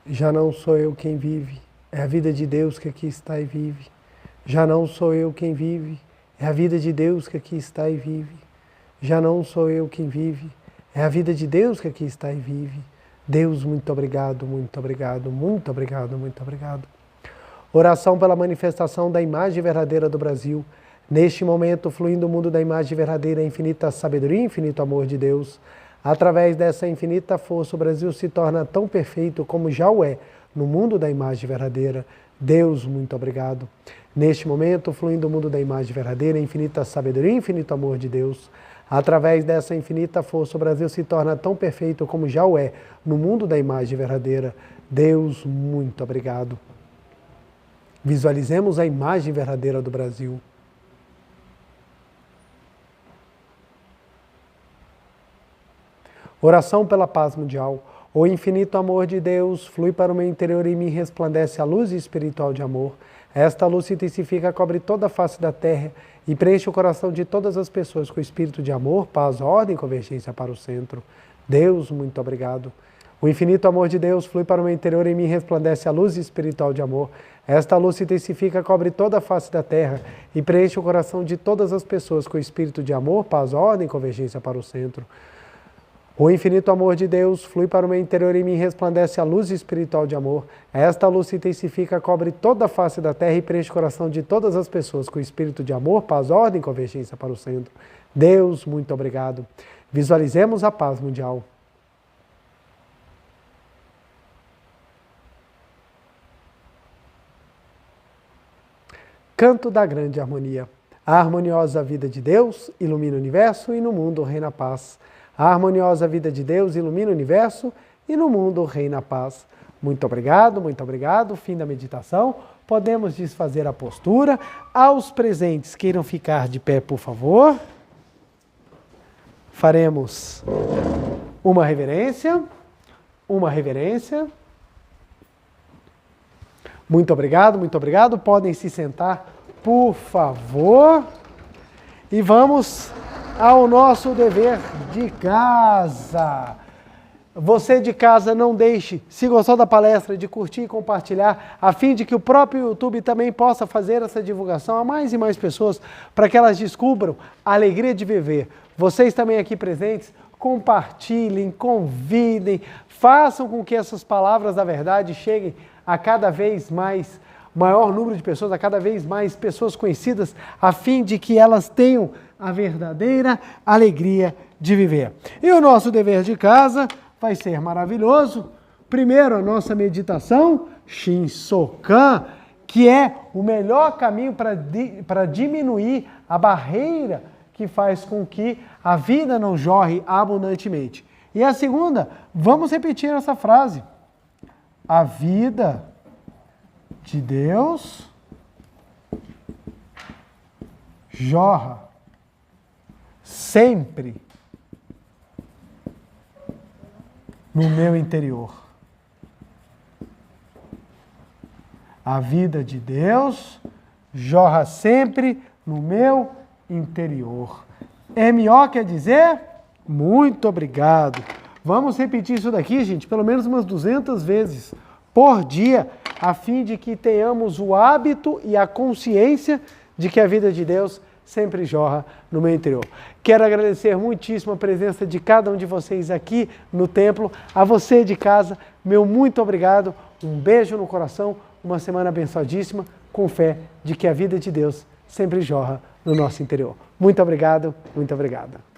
Já não sou eu quem vive, é a vida de Deus que aqui está e vive. Já não sou eu quem vive, é a vida de Deus que aqui está e vive. Já não sou eu quem vive, é a vida de Deus que aqui está e vive. Deus, muito obrigado, muito obrigado, muito obrigado, muito obrigado. Oração pela manifestação da imagem verdadeira do Brasil. Neste momento, fluindo o mundo da imagem verdadeira, a infinita sabedoria e infinito amor de Deus. Através dessa infinita força, o Brasil se torna tão perfeito como já o é no mundo da imagem verdadeira. Deus, muito obrigado. Neste momento, fluindo o mundo da imagem verdadeira, a infinita sabedoria e infinito amor de Deus. Através dessa infinita força, o Brasil se torna tão perfeito como já o é no mundo da imagem verdadeira. Deus, muito obrigado. Visualizemos a imagem verdadeira do Brasil. Oração pela paz mundial. O infinito amor de Deus flui para o meu interior e em mim resplandece a luz espiritual de amor. Esta luz se intensifica, cobre toda a face da terra e preenche o coração de todas as pessoas com o espírito de amor, paz, ordem e convergência para o centro. Deus, muito obrigado. O infinito amor de Deus flui para o meu interior e em mim resplandece a luz espiritual de amor. Esta luz se intensifica, cobre toda a face da terra e preenche o coração de todas as pessoas com o espírito de amor, paz, ordem e convergência para o centro. O infinito amor de Deus flui para o meu interior e em mim resplandece a luz espiritual de amor. Esta luz se intensifica, cobre toda a face da terra e preenche o coração de todas as pessoas com o espírito de amor, paz, ordem e convergência para o centro. Deus, muito obrigado. Visualizemos a paz mundial. Canto da grande harmonia. A harmoniosa vida de Deus ilumina o universo e no mundo reina a paz. A harmoniosa vida de Deus ilumina o universo e no mundo reina a paz. Muito obrigado, muito obrigado. Fim da meditação. Podemos desfazer a postura. Aos presentes, queiram ficar de pé, por favor. Faremos uma reverência. Uma reverência. Muito obrigado, muito obrigado. Podem se sentar, por favor. E vamos ao nosso dever de casa. Você de casa, não deixe, se gostou da palestra, de curtir e compartilhar, a fim de que o próprio YouTube também possa fazer essa divulgação a mais e mais pessoas, para que elas descubram a alegria de viver. Vocês também aqui presentes, compartilhem, convidem, façam com que essas palavras da verdade cheguem a cada vez mais, maior número de pessoas, a cada vez mais pessoas conhecidas, a fim de que elas tenham a verdadeira alegria de viver. E o nosso dever de casa vai ser maravilhoso. Primeiro, a nossa meditação, Shinsokan, que é o melhor caminho para diminuir a barreira que faz com que a vida não jorre abundantemente. E a segunda, vamos repetir essa frase. A vida de Deus jorra sempre no meu interior. A vida de Deus jorra sempre no meu interior. MO quer dizer muito obrigado. Vamos repetir isso daqui, gente, pelo menos umas 200 vezes por dia, a fim de que tenhamos o hábito e a consciência de que a vida de Deus sempre jorra no meu interior. Quero agradecer muitíssimo a presença de cada um de vocês aqui no templo. A você de casa, meu muito obrigado. Um beijo no coração, uma semana abençoadíssima, com fé de que a vida de Deus sempre jorra no nosso interior. Muito obrigado, muito obrigada.